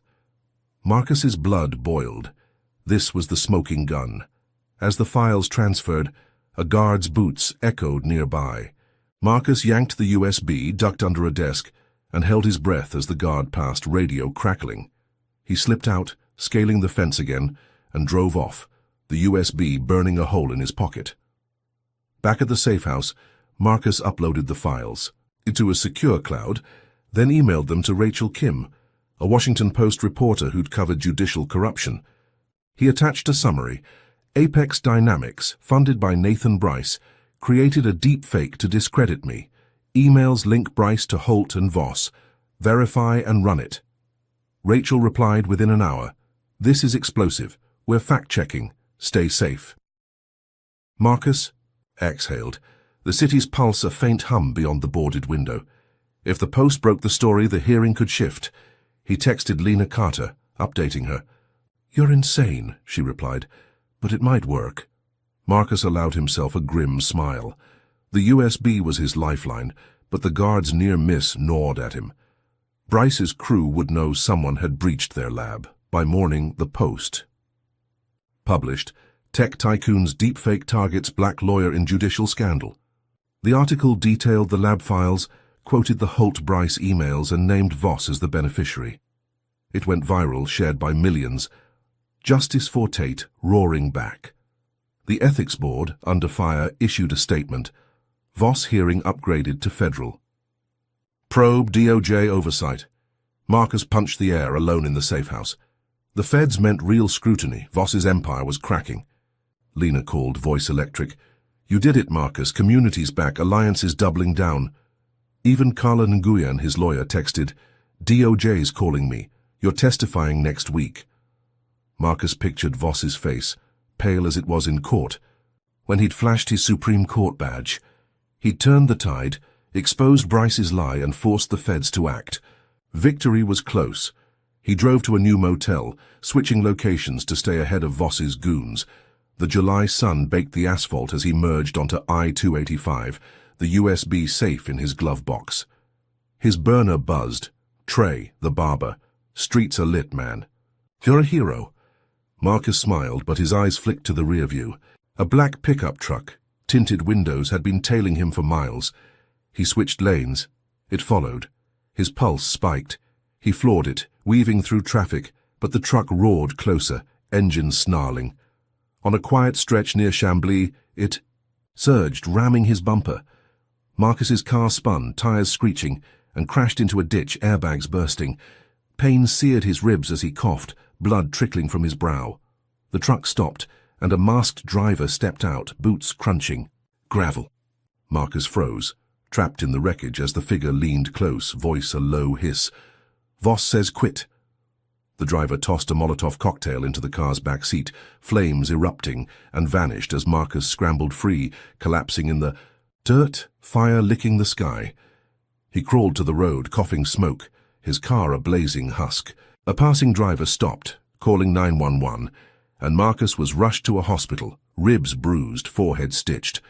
Marcus's blood boiled. This was the smoking gun. As the files transferred, a guard's boots echoed nearby. Marcus yanked the USB, ducked under a desk, and held his breath as the guard passed, radio crackling. He slipped out, scaling the fence again, and drove off, the USB burning a hole in his pocket. Back at the safe house, Marcus uploaded the files into a secure cloud, then emailed them to Rachel Kim, a Washington Post reporter who'd covered judicial corruption. He attached a summary. Apex Dynamics, funded by Nathan Bryce, created a deep fake to discredit me. Emails link Bryce to Holt and Voss. Verify and run it. Rachel replied within an hour. This is explosive. We're fact-checking. Stay safe. Marcus exhaled, the city's pulse a faint hum beyond the boarded window. If the Post broke the story, the hearing could shift. He texted Lena Carter, updating her. "You're insane," she replied, "but it might work." Marcus allowed himself a grim smile. The USB was his lifeline, but the guard's near miss gnawed at him. Bryce's crew would know someone had breached their lab. By morning, the Post published, "Tech Tycoon's Deepfake Targets Black Lawyer in Judicial Scandal." The article detailed the lab files, quoted the Holt-Bryce emails, and named Voss as the beneficiary. It went viral, shared by millions. Justice for Tate roaring back. The Ethics Board, under fire, issued a statement. Voss hearing upgraded to federal. Probe DOJ oversight. Marcus punched the air, alone in the safe house. The feds meant real scrutiny. Voss's empire was cracking. Lena called, voice electric. "You did it, Marcus. Community's back. Alliance's doubling down." Even Carla Nguyen, his lawyer, texted, "DOJ's calling me. You're testifying next week." Marcus pictured Voss's face, pale as it was in court, when he'd flashed his Supreme Court badge. He'd turned the tide, exposed Bryce's lie, and forced the feds to act. Victory was close. He drove to a new motel, switching locations to stay ahead of Voss's goons. The July sun baked the asphalt as he merged onto I-285, the USB safe in his glove box. His burner buzzed. Trey, the barber. "Streets are lit, man." "You're a hero." Marcus smiled, but his eyes flicked to the rear view. A black pickup truck, tinted windows, had been tailing him for miles. He switched lanes. It followed. His pulse spiked. He floored it, weaving through traffic, but the truck roared closer, engine snarling. On a quiet stretch near Chambly, it surged, ramming his bumper. Marcus's car spun, tires screeching, and crashed into a ditch, airbags bursting. Pain seared his ribs as he coughed, blood trickling from his brow. The truck stopped, and a masked driver stepped out, boots crunching. Gravel. Marcus froze, trapped in the wreckage as the figure leaned close, voice a low hiss. "Voss says quit." The driver tossed a Molotov cocktail into the car's back seat, flames erupting, and vanished as Marcus scrambled free, collapsing in the dirt, fire licking the sky. He crawled to the road, coughing smoke, his car a blazing husk. A passing driver stopped, calling 911, and Marcus was rushed to a hospital, ribs bruised, forehead stitched.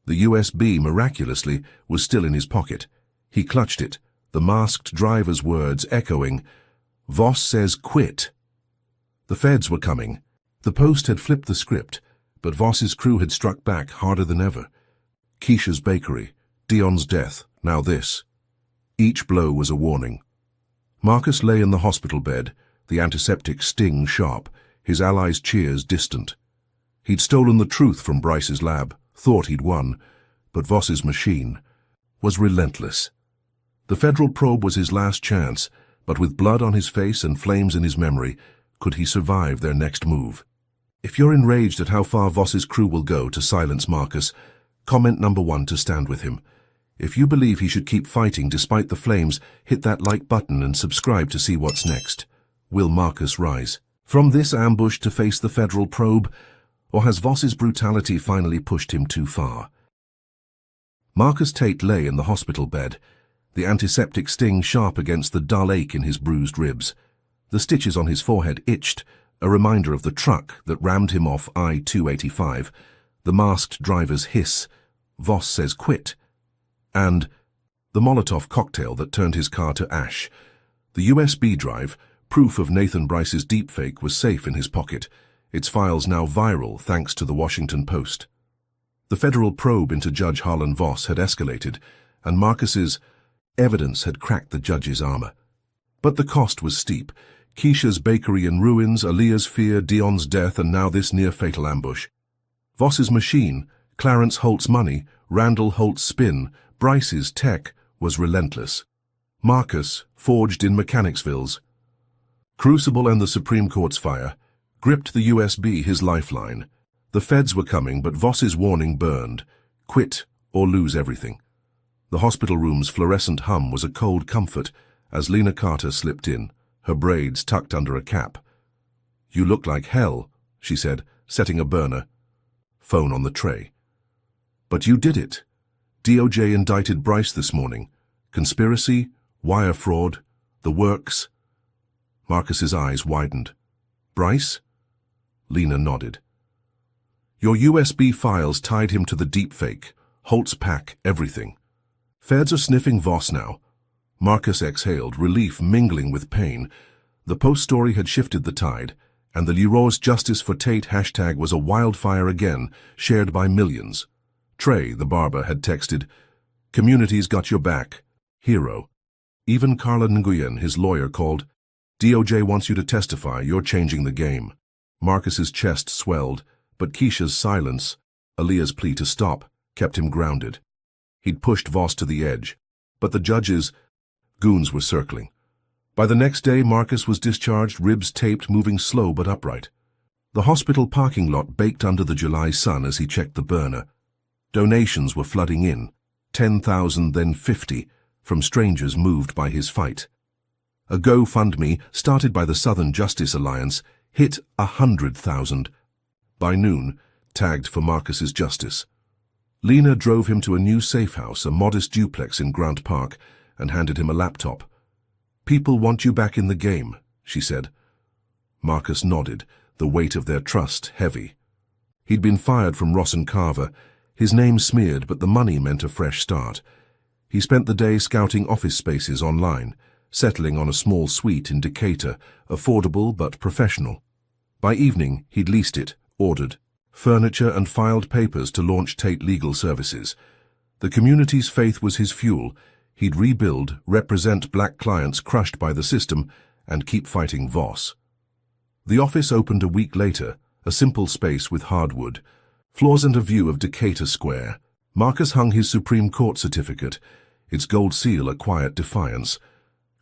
The USB, miraculously, was still in his pocket. He clutched it, the masked driver's words echoing, "Voss says quit." The feds were coming. The Post had flipped the script, but Voss's crew had struck back harder than ever. Keisha's bakery, Dion's death, now this. Each blow was a warning. Marcus lay in the hospital bed, the antiseptic sting sharp, his allies' cheers distant. He'd stolen the truth from Bryce's lab, thought he'd won, but Voss's machine was relentless. The federal probe was his last chance, but with blood on his face and flames in his memory, could he survive their next move? If you're enraged at how far Voss's crew will go to silence Marcus, comment number 1 to stand with him. If you believe he should keep fighting despite the flames, hit that like button and subscribe to see what's next. Will Marcus rise from this ambush to face the federal probe, or has Voss's brutality finally pushed him too far? Marcus Tate lay in the hospital bed, the antiseptic sting sharp against the dull ache in his bruised ribs. The stitches on his forehead itched, a reminder of the truck that rammed him off I-285, the masked driver's hiss, "Voss says quit," and The Molotov cocktail that turned his car to ash. The USB drive, proof of Nathan Bryce's deepfake, was safe in his pocket, its files now viral thanks to the Washington Post. The federal probe into Judge Harlan Voss had escalated, and Marcus's evidence had cracked the judge's armor. But the cost was steep. Keisha's bakery in ruins, Aaliyah's fear, Dion's death, and now this near-fatal ambush. Voss's machine, Clarence Holt's money, Randall Holt's spin, Bryce's tech, was relentless. Marcus, forged in Mechanicsville's Crucible and the Supreme Court's fire, gripped the USB, his lifeline. The feds were coming, but Voss's warning burned. Quit or lose everything. The hospital room's fluorescent hum was a cold comfort as Lena Carter slipped in, her braids tucked under a cap. "You look like hell," she said, setting a burner. Phone on the tray. "But you did it. DOJ indicted Bryce this morning. Conspiracy, wire fraud, the works." Marcus's eyes widened. "Bryce?" Lena nodded. "Your USB files tied him to the deepfake, Holt's pack, everything. Feds are sniffing Voss now." Marcus exhaled, relief mingling with pain. The Post story had shifted the tide, and the Leroy's Justice for Tate hashtag was a wildfire again, shared by millions. Trey, the barber, had texted, "Community's got your back. Hero." Even Carla Nguyen, his lawyer, called, "DOJ wants you to testify. You're changing the game." Marcus's chest swelled, but Keisha's silence, Aaliyah's plea to stop, kept him grounded. He'd pushed Voss to the edge, but the judge's goons were circling. By the next day, Marcus was discharged, ribs taped, moving slow but upright. The hospital parking lot baked under the July sun as he checked the burner. Donations were flooding in, 10,000, then 50, from strangers moved by his fight. A GoFundMe, started by the Southern Justice Alliance, hit 100,000. By noon, tagged for Marcus's justice. Lena drove him to a new safe house, a modest duplex in Grant Park, and handed him a laptop. "People want you back in the game," she said. Marcus nodded, the weight of their trust heavy. He'd been fired from Ross and Carver, his name smeared, but the money meant a fresh start. He spent the day scouting office spaces online, settling on a small suite in Decatur, affordable but professional. By evening, he'd leased it, ordered furniture and filed papers to launch Tate Legal Services. The community's faith was his fuel. He'd rebuild, represent black clients crushed by the system, and keep fighting Voss. The office opened a week later, a simple space with hardwood, floors and a view of Decatur Square. Marcus hung his Supreme Court certificate, its gold seal a quiet defiance.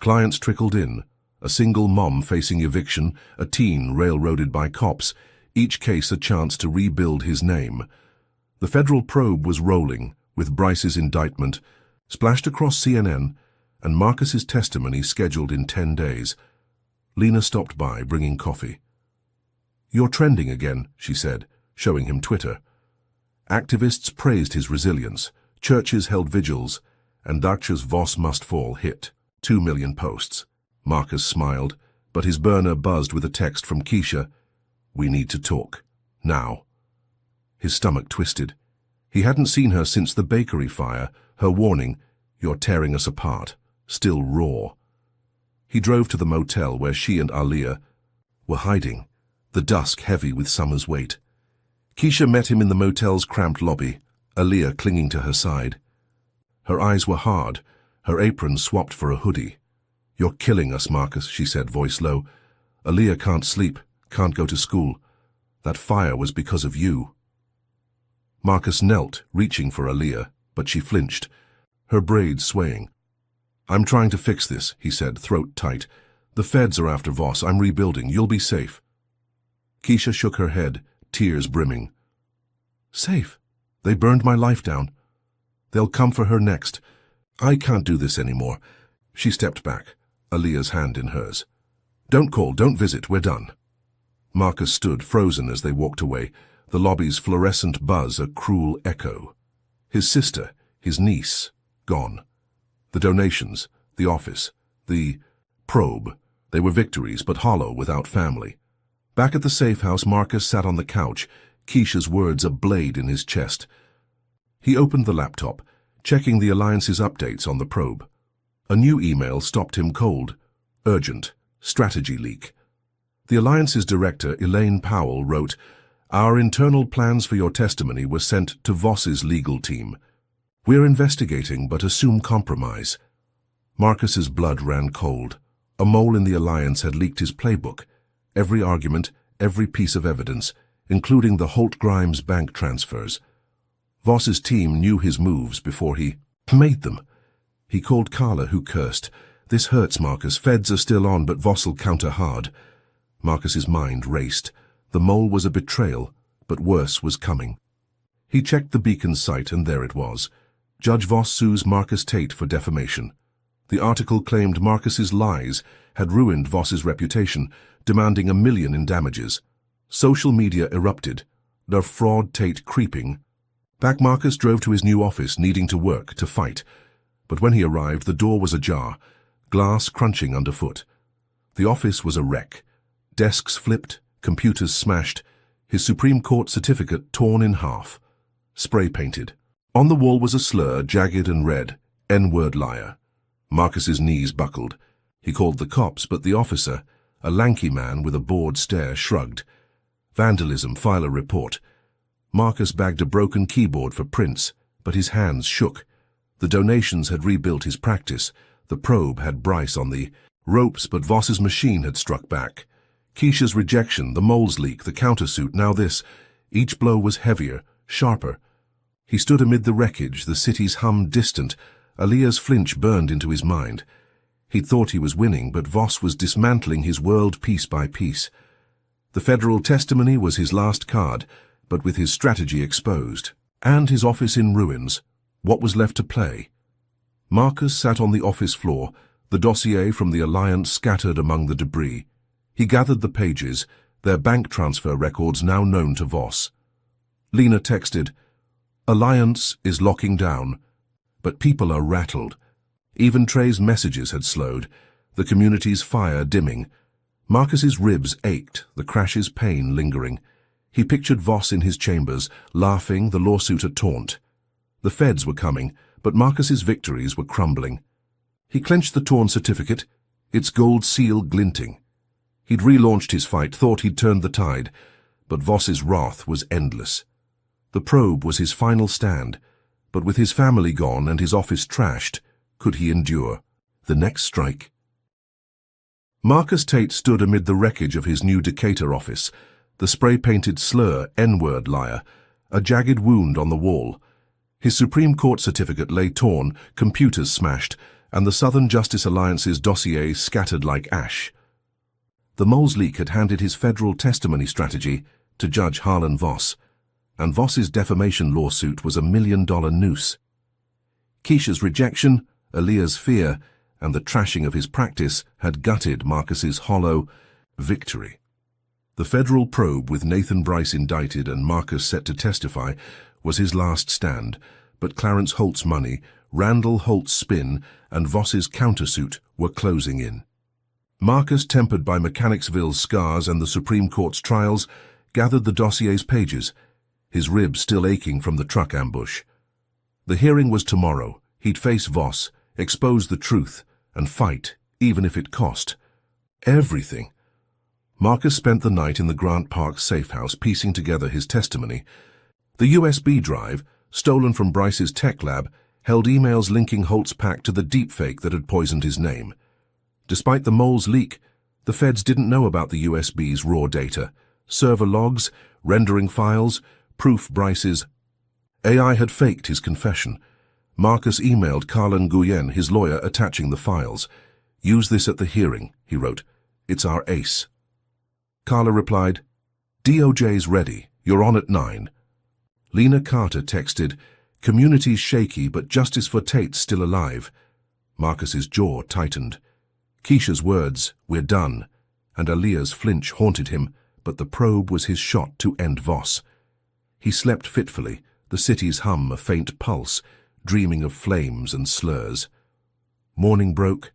Clients trickled in, a single mom facing eviction, a teen railroaded by cops, each case a chance to rebuild his name. The federal probe was rolling, with Bryce's indictment splashed across CNN, and Marcus's testimony scheduled in 10 days. Lena stopped by, bringing coffee. "You're trending again," she said, showing him Twitter. Activists praised his resilience, churches held vigils, and Dach's Voss Must Fall hit. 2 million posts. Marcus smiled, but his burner buzzed with a text from Keisha. "We need to talk. Now." His stomach twisted. He hadn't seen her since the bakery fire, her warning, "You're tearing us apart," still raw. He drove to the motel where she and Aaliyah were hiding, the dusk heavy with summer's weight. Keisha met him in the motel's cramped lobby, Aaliyah clinging to her side. Her eyes were hard, her apron swapped for a hoodie. "You're killing us, Marcus," she said, voice low. "Aaliyah can't sleep, can't go to school. That fire was because of you." Marcus knelt, reaching for Aaliyah, but she flinched, her braids swaying. "I'm trying to fix this," he said, throat tight. "The feds are after Voss. I'm rebuilding. You'll be safe." Keisha shook her head, tears brimming. "Safe? They burned my life down. They'll come for her next. I can't do this anymore." She stepped back, Aaliyah's hand in hers. "Don't call, don't visit, we're done." Marcus stood frozen as they walked away, the lobby's fluorescent buzz a cruel echo. His sister, his niece, gone. The donations, the office, the probe, they were victories, but hollow without family. Back at the safe house, Marcus sat on the couch, Keisha's words a blade in his chest. He opened the laptop, checking the Alliance's updates on the probe. A new email stopped him cold. Urgent. Strategy leak. The Alliance's director, Elaine Powell, wrote, "Our internal plans for your testimony were sent to Voss's legal team. We're investigating, but assume compromise." Marcus's blood ran cold. A mole in the Alliance had leaked his playbook. Every argument, every piece of evidence, including the Holt-Grimes bank transfers. Voss's team knew his moves before he made them. He called Carla, who cursed. "This hurts, Marcus. Feds are still on, but Voss'll counter hard." Marcus's mind raced. The mole was a betrayal, but worse was coming. He checked the beacon site, and there it was. Judge Voss sues Marcus Tate for defamation. The article claimed Marcus's lies had ruined Voss's reputation, demanding $1 million in damages. Social media erupted. The fraud Tate creeping. Back Marcus drove to his new office, needing to work, to fight. But when he arrived, the door was ajar, glass crunching underfoot. The office was a wreck. Desks flipped, computers smashed, his Supreme Court certificate torn in half. Spray-painted. On the wall was a slur, jagged and red, N-word liar. Marcus's knees buckled. He called the cops, but the officer, a lanky man with a bored stare, shrugged. Vandalism, file a report. Marcus bagged a broken keyboard for prints, but his hands shook. The donations had rebuilt his practice. The probe had Bryce on the ropes, but Voss's machine had struck back. Keisha's rejection, the mole's leak, the countersuit, now this. Each blow was heavier, sharper. He stood amid the wreckage, the city's hum distant. Aaliyah's flinch burned into his mind. He'd thought he was winning, but Voss was dismantling his world piece by piece. The federal testimony was his last card, but with his strategy exposed, and his office in ruins, what was left to play? Marcus sat on the office floor, the dossier from the Alliance scattered among the debris. He gathered the pages, their bank transfer records now known to Voss. Lena texted, "Alliance is locking down, but people are rattled." Even Trey's messages had slowed, the community's fire dimming. Marcus's ribs ached, the crash's pain lingering. He pictured Voss in his chambers, laughing, the lawsuit a taunt. The feds were coming, but Marcus's victories were crumbling. He clenched the torn certificate, its gold seal glinting. He'd relaunched his fight, thought he'd turned the tide, but Voss's wrath was endless. The probe was his final stand, but with his family gone and his office trashed, could he endure the next strike? Marcus Tate stood amid the wreckage of his new Decatur office, the spray-painted slur, N-word liar, a jagged wound on the wall. His Supreme Court certificate lay torn, computers smashed, and the Southern Justice Alliance's dossier scattered like ash. The mole's leak had handed his federal testimony strategy to Judge Harlan Voss, and Voss's defamation lawsuit was $1 million noose. Keisha's rejection, Aaliyah's fear, and the trashing of his practice had gutted Marcus's hollow victory. The federal probe, with Nathan Bryce indicted and Marcus set to testify, was his last stand, but Clarence Holt's money, Randall Holt's spin, and Voss's countersuit were closing in. Marcus, tempered by Mechanicsville's scars and the Supreme Court's trials, gathered the dossier's pages, his ribs still aching from the truck ambush. The hearing was tomorrow. He'd face Voss, expose the truth, and fight, even if it cost everything. Marcus spent the night in the Grant Park safe house piecing together his testimony. The USB drive, stolen from Bryce's tech lab, held emails linking Holt's pack to the deepfake that had poisoned his name. Despite the mole's leak, the feds didn't know about the USB's raw data, server logs, rendering files, proof Bryce's AI had faked his confession. Marcus emailed Carlan Guyen, his lawyer, attaching the files. "Use this at the hearing," he wrote. "It's our ace." Carla replied, "DOJ's ready. You're on at 9. Lena Carter texted, "Community's shaky, but justice for Tate's still alive." Marcus's jaw tightened. Keisha's words, "We're done," and Aaliyah's flinch haunted him, but the probe was his shot to end Voss. He slept fitfully, the city's hum a faint pulse, dreaming of flames and slurs. Morning broke,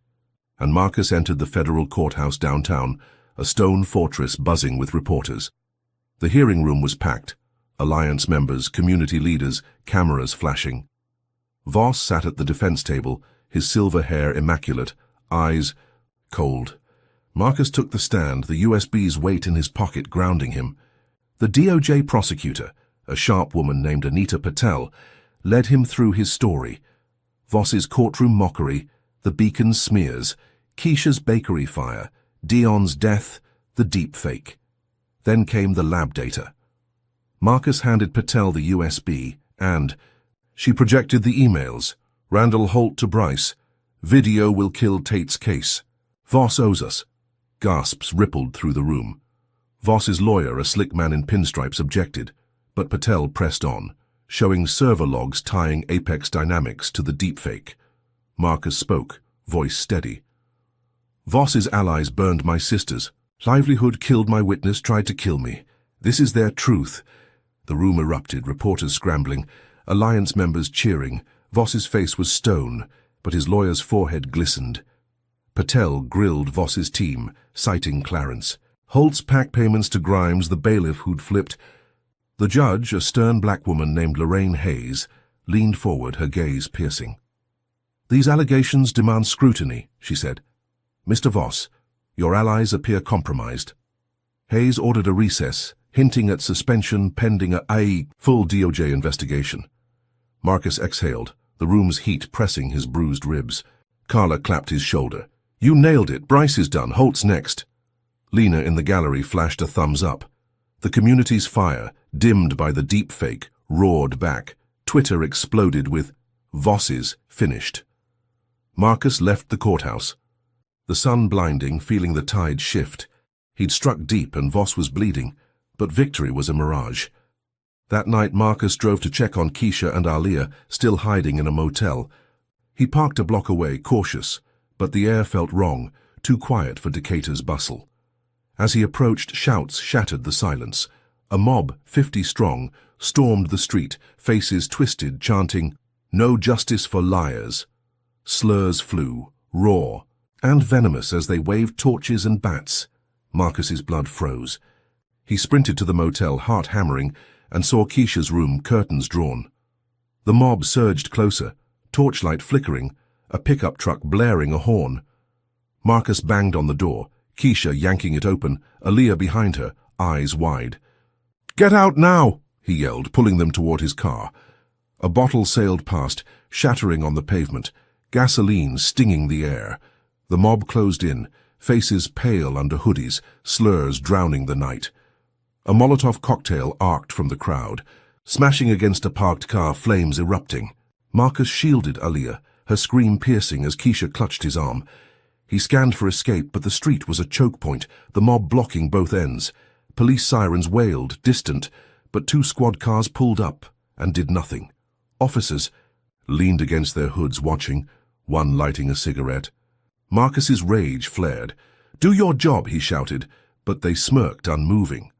and Marcus entered the federal courthouse downtown, a stone fortress buzzing with reporters. The hearing room was packed, Alliance members, community leaders, cameras flashing. Voss sat at the defense table, his silver hair immaculate, eyes cold. Marcus took the stand, the USB's weight in his pocket grounding him. The DOJ prosecutor, a sharp woman named Anita Patel, led him through his story. Voss's courtroom mockery, the Beacon smears, Keisha's bakery fire, Dion's death, the deep fake. Then came the lab data. Marcus handed Patel the USB and she projected the emails. Randall Holt to Bryce. Video will kill Tate's case. Voss owes us. Gasps rippled through the room. Voss's lawyer, a slick man in pinstripes, objected, but Patel pressed on, showing server logs tying Apex Dynamics to the deepfake. Marcus spoke, voice steady. Voss's allies burned my sisters. Livelihood killed my witness, tried to kill me. This is their truth. The room erupted, reporters scrambling, Alliance members cheering. Voss's face was stone, but his lawyer's forehead glistened. Patel grilled Voss's team, citing Clarence. Holt's PAC payments to Grimes, the bailiff who'd flipped. The judge, a stern black woman named Lorraine Hayes, leaned forward, her gaze piercing. These allegations demand scrutiny, she said. Mr. Voss, your allies appear compromised. Hayes ordered a recess, hinting at suspension pending a full DOJ investigation. Marcus exhaled, the room's heat pressing his bruised ribs. Carla clapped his shoulder. You nailed it. Bryce is done. Holt's next. Lena in the gallery flashed a thumbs up. The community's fire, dimmed by the deep fake, roared back. Twitter exploded with Voss's finished. Marcus left the courthouse. The sun blinding, feeling the tide shift. He'd struck deep and Voss was bleeding, but victory was a mirage. That night Marcus drove to check on Keisha and Aaliyah, still hiding in a motel. He parked a block away, cautious, but the air felt wrong, too quiet for Decatur's bustle. As he approached, shouts shattered the silence. A mob, 50 strong, stormed the street, faces twisted, chanting, "No justice for liars." Slurs flew, raw, and venomous as they waved torches and bats. Marcus's blood froze. He sprinted to the motel, heart hammering, and saw Keisha's room, curtains drawn. The mob surged closer, torchlight flickering, a pickup truck blaring a horn. Marcus banged on the door, Keisha yanking it open, Aaliyah behind her, eyes wide. "Get out now!" he yelled, pulling them toward his car. A bottle sailed past, shattering on the pavement, gasoline stinging the air. The mob closed in, faces pale under hoodies, slurs drowning the night. A Molotov cocktail arced from the crowd, smashing against a parked car, flames erupting. Marcus shielded Aaliyah, her scream piercing as Keisha clutched his arm. He scanned for escape, but the street was a choke point, the mob blocking both ends. Police sirens wailed, distant, but 2 squad cars pulled up and did nothing. Officers leaned against their hoods watching, one lighting a cigarette. Marcus's rage flared. "Do your job," he shouted, but they smirked, unmoving.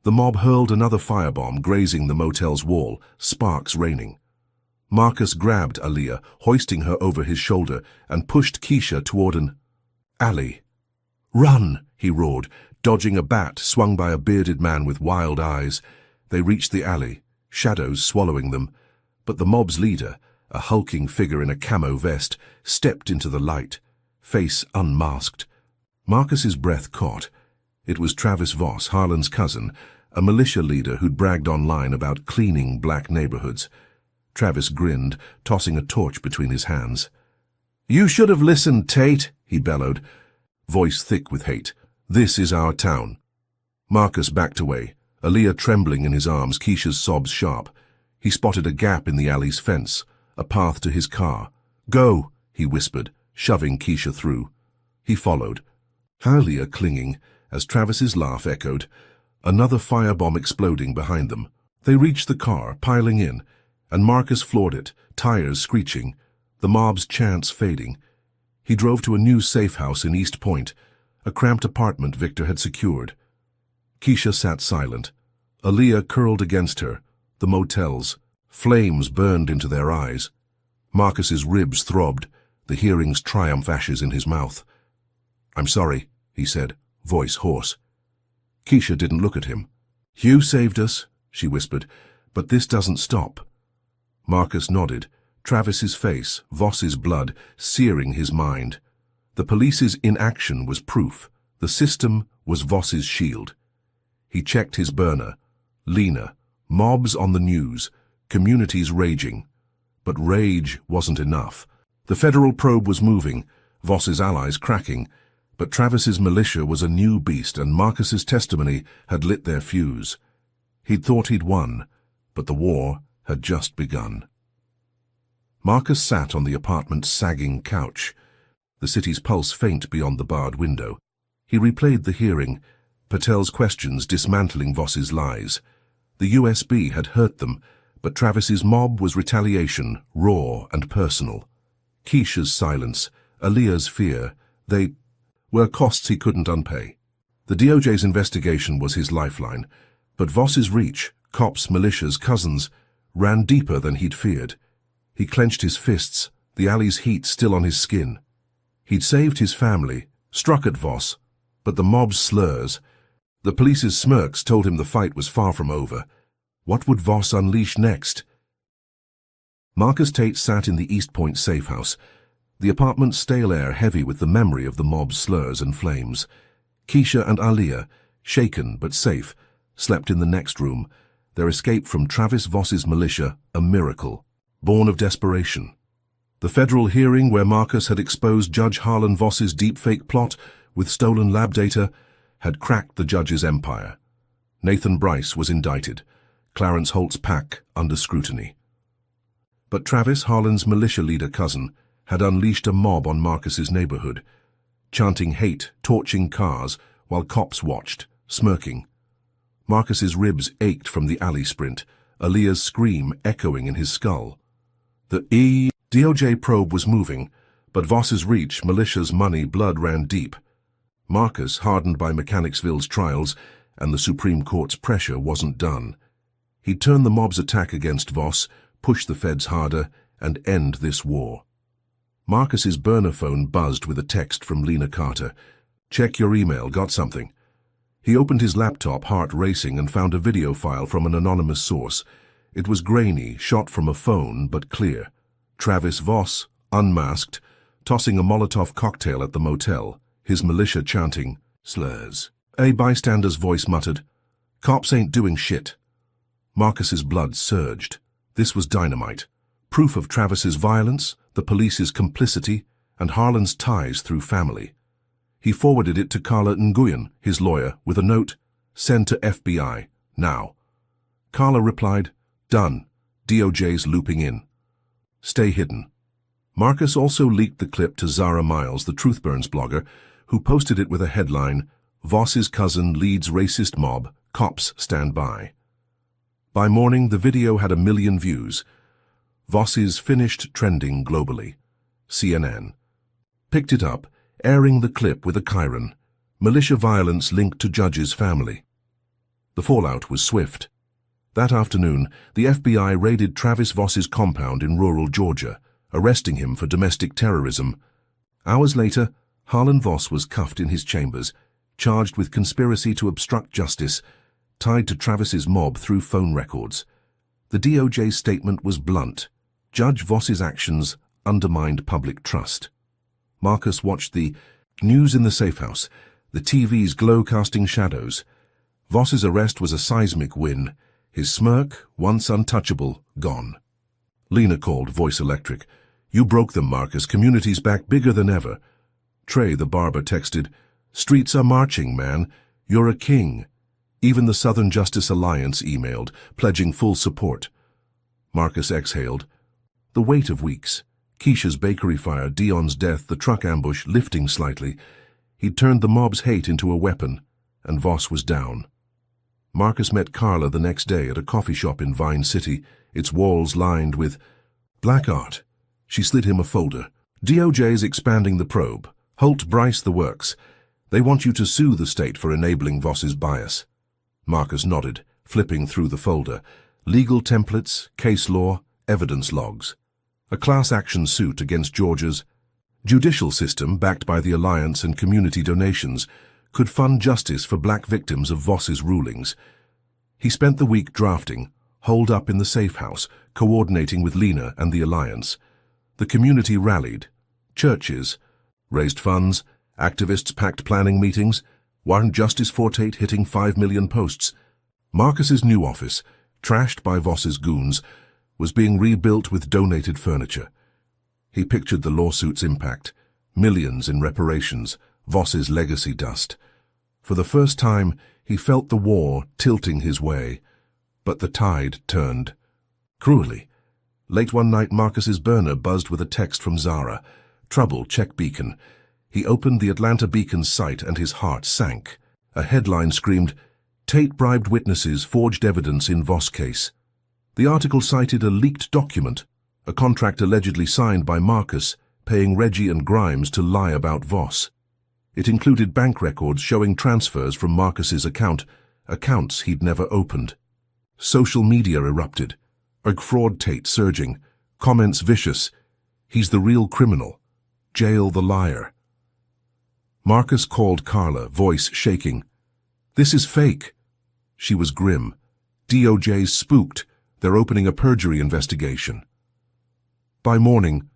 The mob hurled another firebomb, grazing the motel's wall, sparks raining. Marcus grabbed Aaliyah, hoisting her over his shoulder, and pushed Keisha toward an alley. "Run!" he roared, dodging a bat swung by a bearded man with wild eyes. They reached the alley, shadows swallowing them, but the mob's leader, a hulking figure in a camo vest, stepped into the light, face unmasked. Marcus's breath caught. It was Travis Voss, Harlan's cousin, a militia leader who'd bragged online about cleaning black neighborhoods. Travis grinned, tossing a torch between his hands. "You should have listened, Tate," he bellowed, voice thick with hate. "This is our town." Marcus backed away, Aaliyah trembling in his arms, Keisha's sobs sharp. He spotted a gap in the alley's fence, a path to his car. "Go," he whispered, shoving Keisha through. He followed, Aaliyah clinging, as Travis's laugh echoed, another firebomb exploding behind them. They reached the car, piling in, and Marcus floored it, tires screeching, the mob's chants fading. He drove to a new safe house in East Point, a cramped apartment Victor had secured. Keisha sat silent. Aaliyah curled against her, the motels. Flames burned into their eyes. Marcus's ribs throbbed, the hearing's triumph ashes in his mouth. "I'm sorry," he said, voice hoarse. Keisha didn't look at him. "You saved us," she whispered, "but this doesn't stop." Marcus nodded, Travis's face, Voss's blood, searing his mind. The police's inaction was proof. The system was Voss's shield. He checked his burner. Lena, mobs on the news, communities raging. But rage wasn't enough. The federal probe was moving, Voss's allies cracking, but Travis's militia was a new beast and Marcus's testimony had lit their fuse. He'd thought he'd won, but the war had just begun. Marcus sat on the apartment's sagging couch, the city's pulse faint beyond the barred window. He replayed the hearing, Patel's questions dismantling Voss's lies. The USB had hurt them, but Travis's mob was retaliation, raw and personal. Keisha's silence, Aaliyah's fear, they were costs he couldn't unpay. The DOJ's investigation was his lifeline, but Voss's reach, cops, militias, cousins, ran deeper than he'd feared. He clenched his fists, the alley's heat still on his skin. He'd saved his family, struck at Voss, but the mob's slurs, the police's smirks told him the fight was far from over. What would Voss unleash next? Marcus Tate sat in the East Point safe house, the apartment's stale air heavy with the memory of the mob's slurs and flames. Keisha and Aaliyah, shaken but safe, slept in the next room, their escape from Travis Voss's militia a miracle, born of desperation. The federal hearing where Marcus had exposed Judge Harlan Voss's deepfake plot with stolen lab data had cracked the judge's empire. Nathan Bryce was indicted, Clarence Holt's pack under scrutiny. But Travis Harlan's militia leader cousin had unleashed a mob on Marcus's neighborhood, chanting hate, torching cars, while cops watched, smirking. Marcus's ribs ached from the alley sprint, Aaliyah's scream echoing in his skull. The DOJ probe was moving, but Voss's reach, militia's money, blood ran deep. Marcus, hardened by Mechanicsville's trials and the Supreme Court's pressure, wasn't done. He'd turn the mob's attack against Voss, push the feds harder, and end this war. Marcus's burner phone buzzed with a text from Lena Carter. "Check your email, got something." He opened his laptop, heart racing, and found a video file from an anonymous source. It was grainy, shot from a phone, but clear. Travis Voss, unmasked, tossing a Molotov cocktail at the motel, his militia chanting slurs. A bystander's voice muttered, "Cops ain't doing shit." Marcus's blood surged. This was dynamite. Proof of Travis's violence, the police's complicity, and Harlan's ties through family. He forwarded it to Carla Nguyen, his lawyer, with a note, "Send to FBI, now." Carla replied, "Done. DOJ's looping in. Stay hidden." Marcus also leaked the clip to Zara Miles, the Truthburns blogger, who posted it with a headline, "Voss's cousin leads racist mob, cops stand by." By morning, the video had 1 million views. Voss's finished trending globally. CNN picked it up, airing the clip with a chyron, militia violence linked to Judge's family. The fallout was swift. That afternoon, the FBI raided Travis Voss's compound in rural Georgia, arresting him for domestic terrorism. Hours later, Harlan Voss was cuffed in his chambers, charged with conspiracy to obstruct justice, tied to Travis's mob through phone records. The DOJ's statement was blunt. Judge Voss's actions undermined public trust. Marcus watched the news in the safe house, the TV's glow casting shadows. Voss's arrest was a seismic win. His smirk, once untouchable, gone. Lena called, voice electric. "You broke them, Marcus. Community's back bigger than ever." Trey, the barber, texted, "Streets are marching, man. You're a king." Even the Southern Justice Alliance emailed, pledging full support. Marcus exhaled. The weight of weeks. Keisha's bakery fire, Dion's death, the truck ambush lifting slightly. He'd turned the mob's hate into a weapon, and Voss was down. Marcus met Carla the next day at a coffee shop in Vine City, its walls lined with black art. She slid him a folder. "DOJ's expanding the probe. Holt, Bryce, the works. They want you to sue the state for enabling Voss's bias." Marcus nodded, flipping through the folder. Legal templates, case law, evidence logs. A class action suit against Georgia's judicial system, backed by the Alliance and community donations, could fund justice for black victims of Voss's rulings. He spent the week drafting, holed up in the safe house, coordinating with Lena and the Alliance. The community rallied. Churches raised funds, activists packed planning meetings, Warrant Justice for Tate hitting 5 million posts. Marcus's new office, trashed by Voss's goons, was being rebuilt with donated furniture. He pictured the lawsuit's impact, millions in reparations, Voss's legacy dust. For the first time, he felt the war tilting his way, but the tide turned. Cruelly. Late one night, Marcus's burner buzzed with a text from Zara. Trouble, check beacon. He opened the Atlanta Beacon's site and his heart sank. A headline screamed, Tate bribed witnesses, forged evidence in Voss case. The article cited a leaked document, a contract allegedly signed by Marcus, paying Reggie and Grimes to lie about Voss. It included bank records showing transfers from Marcus's account, accounts he'd never opened. Social media erupted. Fraud Tate surging. Comments vicious. He's the real criminal. Jail the liar. Marcus called Carla, voice shaking. This is fake. She was grim. DOJ's spooked. They're opening a perjury investigation. By morning,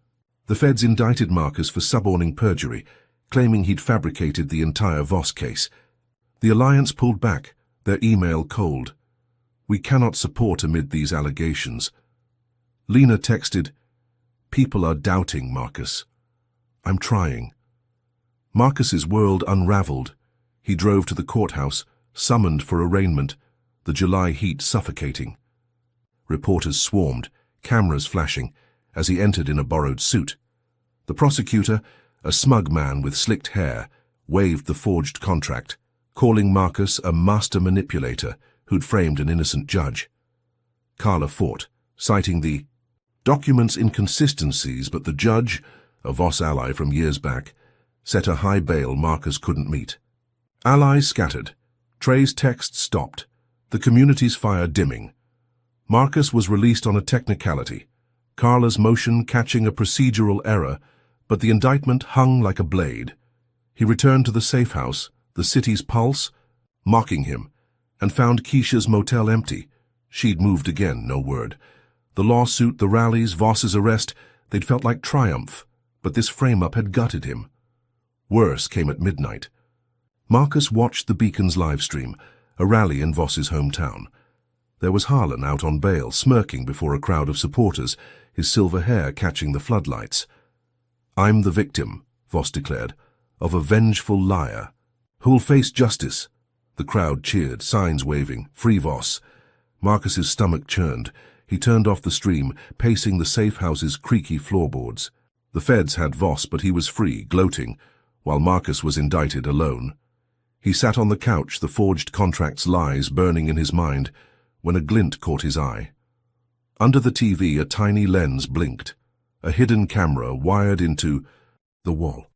the feds indicted Marcus for suborning perjury, claiming he'd fabricated the entire Voss case. The Alliance pulled back, their email cold. We cannot support amid these allegations. Lena texted, People are doubting Marcus. I'm trying. Marcus's world unraveled. He drove to the courthouse, summoned for arraignment, the July heat suffocating. Reporters swarmed, cameras flashing, as he entered in a borrowed suit. The prosecutor, a smug man with slicked hair, waved the forged contract, calling Marcus a master manipulator who'd framed an innocent judge. Carla fought, citing the documents' inconsistencies, but the judge, a Voss ally from years back, set a high bail Marcus couldn't meet. Allies scattered. Trey's text stopped, the community's fire dimming. Marcus was released on a technicality, Carla's motion catching a procedural error, but the indictment hung like a blade. He returned to the safe house, the city's pulse, mocking him, and found Keisha's motel empty. She'd moved again, no word. The lawsuit, the rallies, Voss's arrest, they'd felt like triumph, but this frame-up had gutted him. Worse came at midnight. Marcus watched the Beacon's livestream, a rally in Voss's hometown. There was Harlan out on bail, smirking before a crowd of supporters, his silver hair catching the floodlights. I'm the victim, Voss declared, of a vengeful liar, who'll face justice. The crowd cheered, signs waving, free Voss. Marcus's stomach churned. He turned off the stream, pacing the safe house's creaky floorboards. The feds had Voss, but he was free, gloating, while Marcus was indicted alone. He sat on the couch, the forged contract's lies burning in his mind, when a glint caught his eye. Under the TV, a tiny lens blinked, a hidden camera wired into the wall.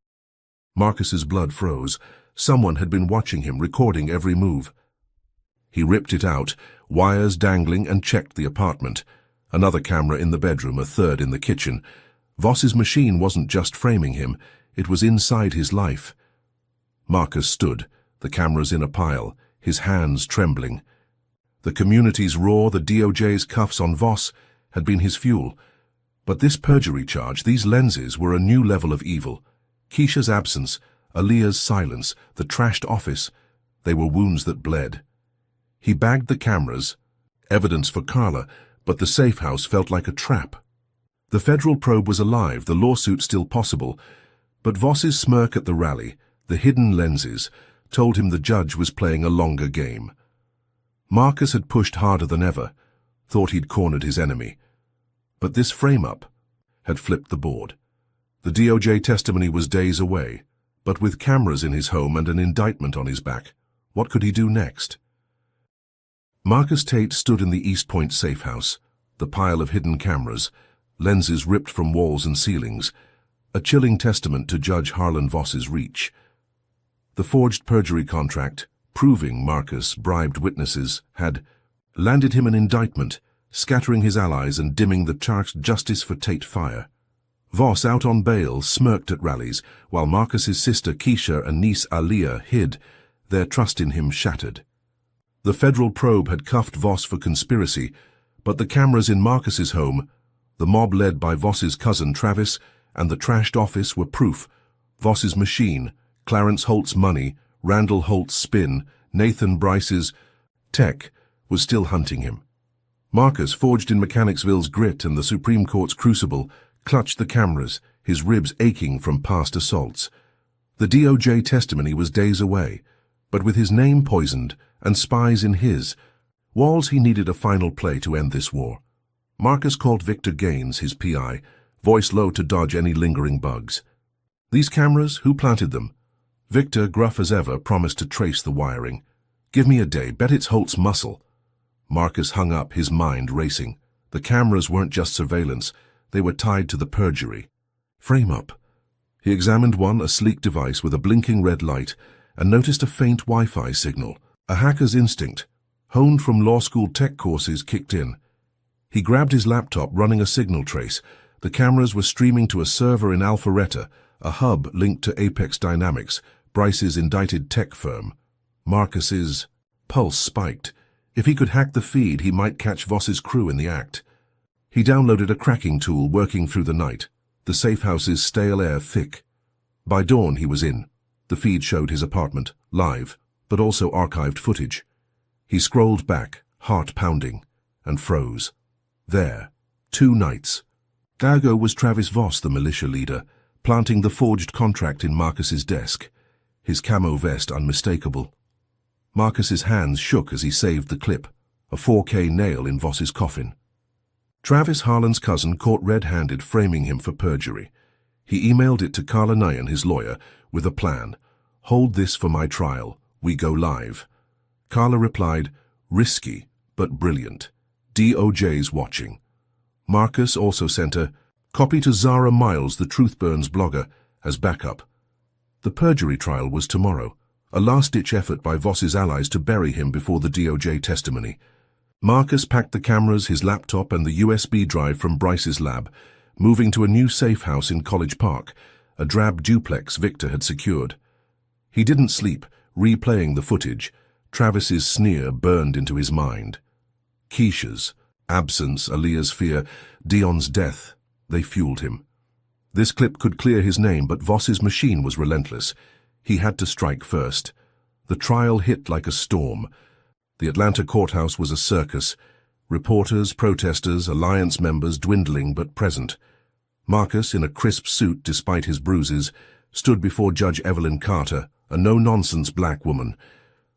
Marcus's blood froze. Someone had been watching him, recording every move. He ripped it out, wires dangling, and checked the apartment. Another camera in the bedroom, a third in the kitchen. Voss's machine wasn't just framing him, it was inside his life. Marcus stood, the cameras in a pile, his hands trembling. The community's roar, the DOJ's cuffs on Voss, had been his fuel. But this perjury charge, these lenses, were a new level of evil. Keisha's absence, Aaliyah's silence, the trashed office, they were wounds that bled. He bagged the cameras, evidence for Carla, but the safe house felt like a trap. The federal probe was alive, the lawsuit still possible, but Voss's smirk at the rally, the hidden lenses, told him the judge was playing a longer game. Marcus had pushed harder than ever, thought he'd cornered his enemy. But this frame-up had flipped the board. The DOJ testimony was days away, but with cameras in his home and an indictment on his back, what could he do next? Marcus Tate stood in the East Point safe house, the pile of hidden cameras, lenses ripped from walls and ceilings, a chilling testament to Judge Harlan Voss's reach. The forged perjury contract, proving Marcus bribed witnesses, had landed him an indictment, scattering his allies and dimming the charged Justice for Tate fire. Voss, out on bail, smirked at rallies, while Marcus's sister Keisha and niece Aaliyah hid, their trust in him shattered. The federal probe had cuffed Voss for conspiracy, But the cameras in Marcus's home, the mob led by Voss's cousin Travis, and the trashed office were proof. Voss's machine, Clarence Holt's money, Randall Holt's spin, Nathan Bryce's tech was still hunting him. Marcus, forged in Mechanicsville's grit and the Supreme Court's crucible, clutched the cameras, his ribs aching from past assaults. The DOJ testimony was days away, but with his name poisoned and spies in his walls, he needed a final play to end this war. Marcus called Victor Gaines, his PI, voice low to dodge any lingering bugs. These cameras, who planted them? Victor, gruff as ever, promised to trace the wiring. Give me a day, bet it's Holt's muscle. Marcus hung up, his mind racing. The cameras weren't just surveillance, they were tied to the perjury. Frame up. He examined one, a sleek device with a blinking red light, and noticed a faint Wi-Fi signal. A hacker's instinct, honed from law school tech courses, kicked in. He grabbed his laptop, running a signal trace. The cameras were streaming to a server in Alpharetta, a hub linked to Apex Dynamics, Bryce's indicted tech firm. Marcus's pulse spiked. If he could hack the feed, he might catch Voss's crew in the act. He downloaded a cracking tool, working through the night, the safe house's stale air thick. By dawn, he was in. The feed showed his apartment, live, but also archived footage. He scrolled back, heart pounding, and froze. There, 2 nights. Dago was Travis Voss, the militia leader, planting the forged contract in Marcus's desk, his camo vest unmistakable. Marcus's hands shook as he saved the clip, a 4K nail in Voss's coffin. Travis Harlan's cousin caught red-handed, framing him for perjury. He emailed it to Carla Nyan, his lawyer, with a plan. Hold this for my trial. We go live. Carla replied, risky, but brilliant. DOJ's watching. Marcus also sent a copy to Zara Miles, the Truth Burns blogger, as backup. The perjury trial was tomorrow, a last-ditch effort by Voss's allies to bury him before the DOJ testimony. Marcus packed the cameras, his laptop, and the USB drive from Bryce's lab, moving to a new safe house in College Park, a drab duplex Victor had secured. He didn't sleep, replaying the footage. Travis's sneer burned into his mind. Keisha's absence, Aaliyah's fear, Dion's death, they fueled him. This clip could clear his name, but Voss's machine was relentless. He had to strike first. The trial hit like a storm. The Atlanta courthouse was a circus. Reporters, protesters, alliance members dwindling but present. Marcus, in a crisp suit despite his bruises, stood before Judge Evelyn Carter, a no-nonsense black woman.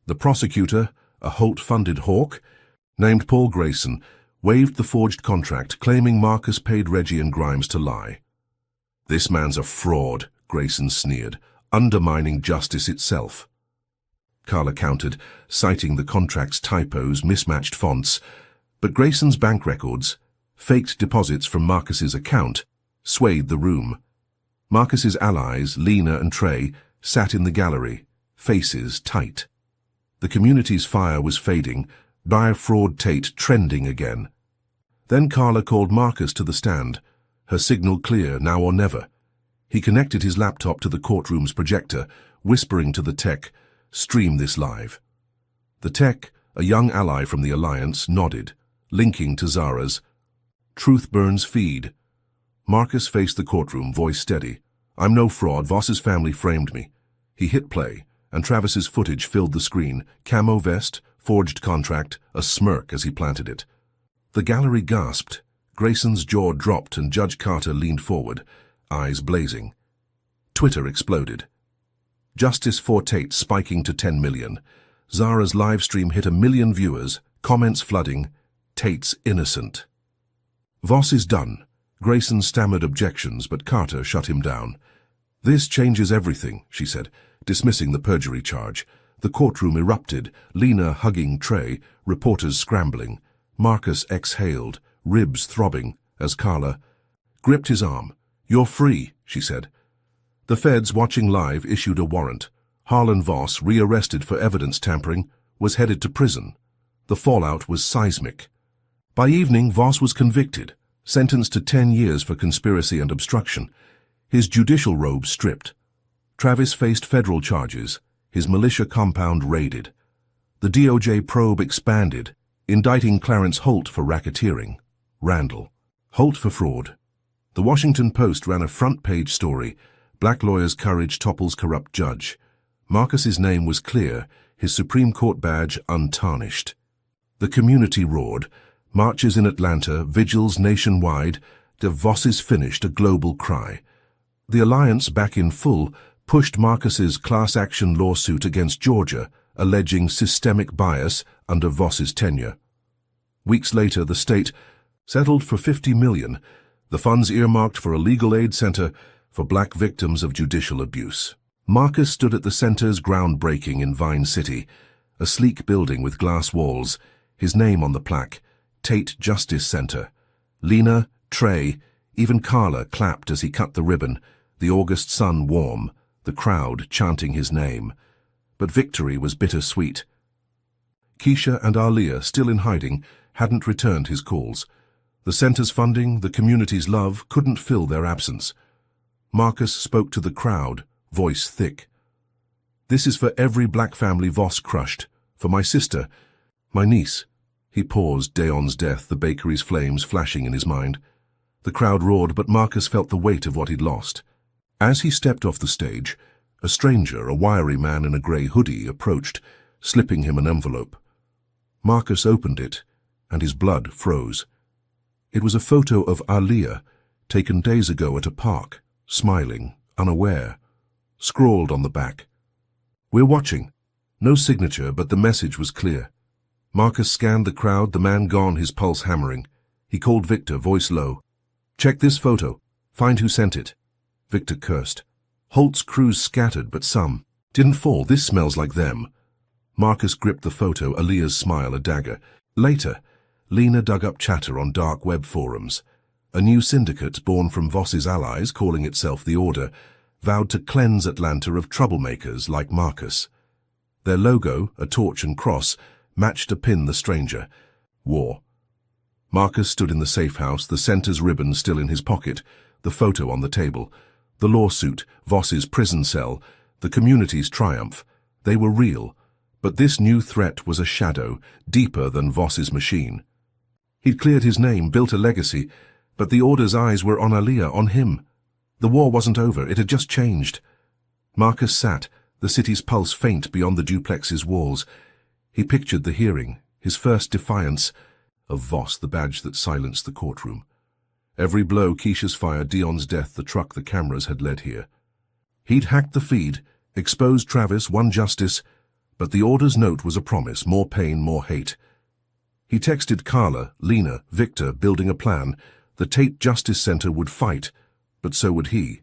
The prosecutor, a Holt-funded hawk, named Paul Grayson, waived the forged contract, claiming Marcus paid Reggie and Grimes to lie. This man's a fraud, Grayson sneered, undermining justice itself. Carla countered, citing the contract's typos, mismatched fonts, but Grayson's bank records, faked deposits from Marcus's account, swayed the room. Marcus's allies, Lena and Trey, sat in the gallery, faces tight. The community's fire was fading, dire fraud Tate trending again. Then Carla called Marcus to the stand, her signal clear, now or never. He connected his laptop to the courtroom's projector, whispering to the tech, stream this live. The tech, a young ally from the Alliance, nodded, linking to Zara's Truth Burns feed. Marcus faced the courtroom, voice steady. I'm no fraud, Voss's family framed me. He hit play, and Travis's footage filled the screen, camo vest, forged contract, a smirk as he planted it. The gallery gasped. Grayson's jaw dropped and Judge Carter leaned forward, eyes blazing. Twitter exploded. Justice for Tate spiking to 10 million. Zara's live stream hit 1 million viewers, comments flooding. Tate's innocent. Voss is done. Grayson stammered objections, but Carter shut him down. This changes everything, she said, dismissing the perjury charge. The courtroom erupted, Lena hugging Trey, reporters scrambling. Marcus exhaled, ribs throbbing, as Carla gripped his arm. You're free, she said. The feds, watching live, issued a warrant. Harlan Voss, rearrested for evidence tampering, was headed to prison. The fallout was seismic. By evening, Voss was convicted, sentenced to 10 years for conspiracy and obstruction, his judicial robe stripped. Travis faced federal charges, his militia compound raided. The DOJ probe expanded, Indicting Clarence Holt for racketeering. Randall. Holt for fraud. The Washington Post ran a front-page story. Black lawyer's courage topples corrupt judge. Marcus's name was clear, his Supreme Court badge untarnished. The community roared. Marches in Atlanta, vigils nationwide. DeVos finished a global cry. The Alliance, back in full, pushed Marcus's class action lawsuit against Georgia, alleging systemic bias under Voss's tenure. Weeks later, the state settled for $50 million, the funds earmarked for a legal aid center for black victims of judicial abuse. Marcus stood at the center's groundbreaking in Vine City, a sleek building with glass walls, his name on the plaque, Tate Justice Center. Lena, Trey, even Carla clapped as he cut the ribbon, the August sun warm, the crowd chanting his name. But victory was bittersweet. Keisha and Aaliyah, still in hiding, hadn't returned his calls. The center's funding, the community's love, couldn't fill their absence. Marcus spoke to the crowd, voice thick. "This is for every black family Voss crushed, for my sister, my niece." He paused, Deon's death, the bakery's flames flashing in his mind. The crowd roared, but Marcus felt the weight of what he'd lost. As he stepped off the stage, a stranger, a wiry man in a grey hoodie, approached, slipping him an envelope. Marcus opened it, and his blood froze. It was a photo of Aaliyah, taken days ago at a park, smiling, unaware. Scrawled on the back, "We're watching." No signature, but the message was clear. Marcus scanned the crowd, the man gone, his pulse hammering. He called Victor, voice low. "Check this photo. Find who sent it." Victor cursed. Holt's crews scattered, but some didn't fall. "This smells like them." Marcus gripped the photo, Aaliyah's smile a dagger. Later, Lena dug up chatter on dark web forums. A new syndicate, born from Voss's allies, calling itself the Order, vowed to cleanse Atlanta of troublemakers like Marcus. Their logo, a torch and cross, matched a pin the stranger. War. Marcus stood in the safe house, the center's ribbon still in his pocket, the photo on the table. The lawsuit, Voss's prison cell, the community's triumph. They were real, but this new threat was a shadow, deeper than Voss's machine. He'd cleared his name, built a legacy, but the Order's eyes were on Aaliyah, on him. The war wasn't over, it had just changed. Marcus sat, the city's pulse faint beyond the duplex's walls. He pictured the hearing, his first defiance of Voss, the badge that silenced the courtroom. Every blow, Keisha's fire, Deon's death, the truck, the cameras had led here. He'd hacked the feed, exposed Travis, won justice, but the Order's note was a promise, more pain, more hate. He texted Carla, Lena, Victor, building a plan. The Tate Justice Center would fight, but so would he.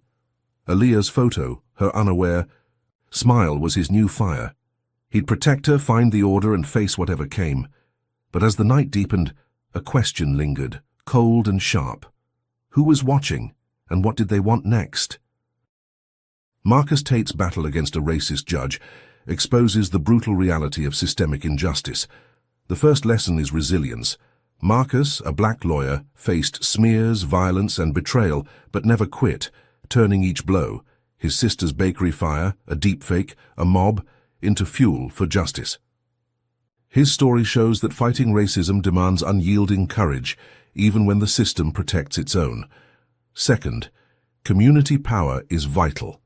Aaliyah's photo, her unaware smile, was his new fire. He'd protect her, find the Order, and face whatever came. But as the night deepened, a question lingered, cold and sharp. Who was watching, and what did they want next? Marcus Tate's battle against a racist judge exposes the brutal reality of systemic injustice. The first lesson is resilience. Marcus, a black lawyer, faced smears, violence, and betrayal, but never quit, turning each blow, his sister's bakery fire, a deepfake, a mob, into fuel for justice. His story shows that fighting racism demands unyielding courage, even when the system protects its own. Second, community power is vital.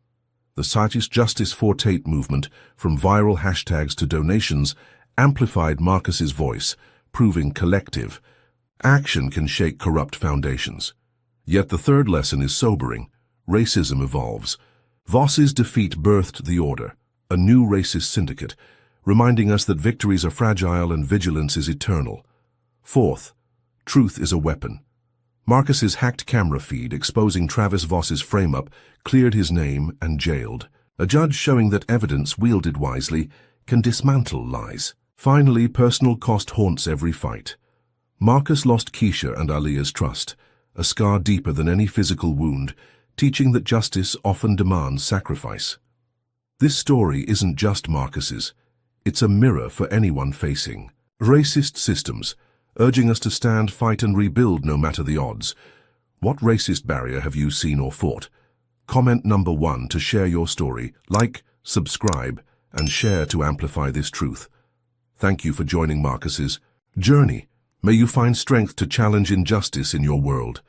The Citis Justice for Tate movement, from viral hashtags to donations, amplified Marcus's voice, proving collective action can shake corrupt foundations. Yet the third lesson is sobering. Racism evolves. Voss's defeat birthed the Order, a new racist syndicate, reminding us that victories are fragile and vigilance is eternal. Fourth, truth is a weapon. Marcus's hacked camera feed exposing Travis Voss's frame-up cleared his name and jailed. A judge showing that evidence wielded wisely can dismantle lies. Finally, personal cost haunts every fight. Marcus lost Keisha and Aaliyah's trust, a scar deeper than any physical wound, teaching that justice often demands sacrifice. This story isn't just Marcus's. It's a mirror for anyone facing racist systems, urging us to stand, fight, and rebuild no matter the odds. What racist barrier have you seen or fought? Comment number 1 to share your story. Like, subscribe, and share to amplify this truth. Thank you for joining Marcus's Journey, may you find strength to challenge injustice in your world.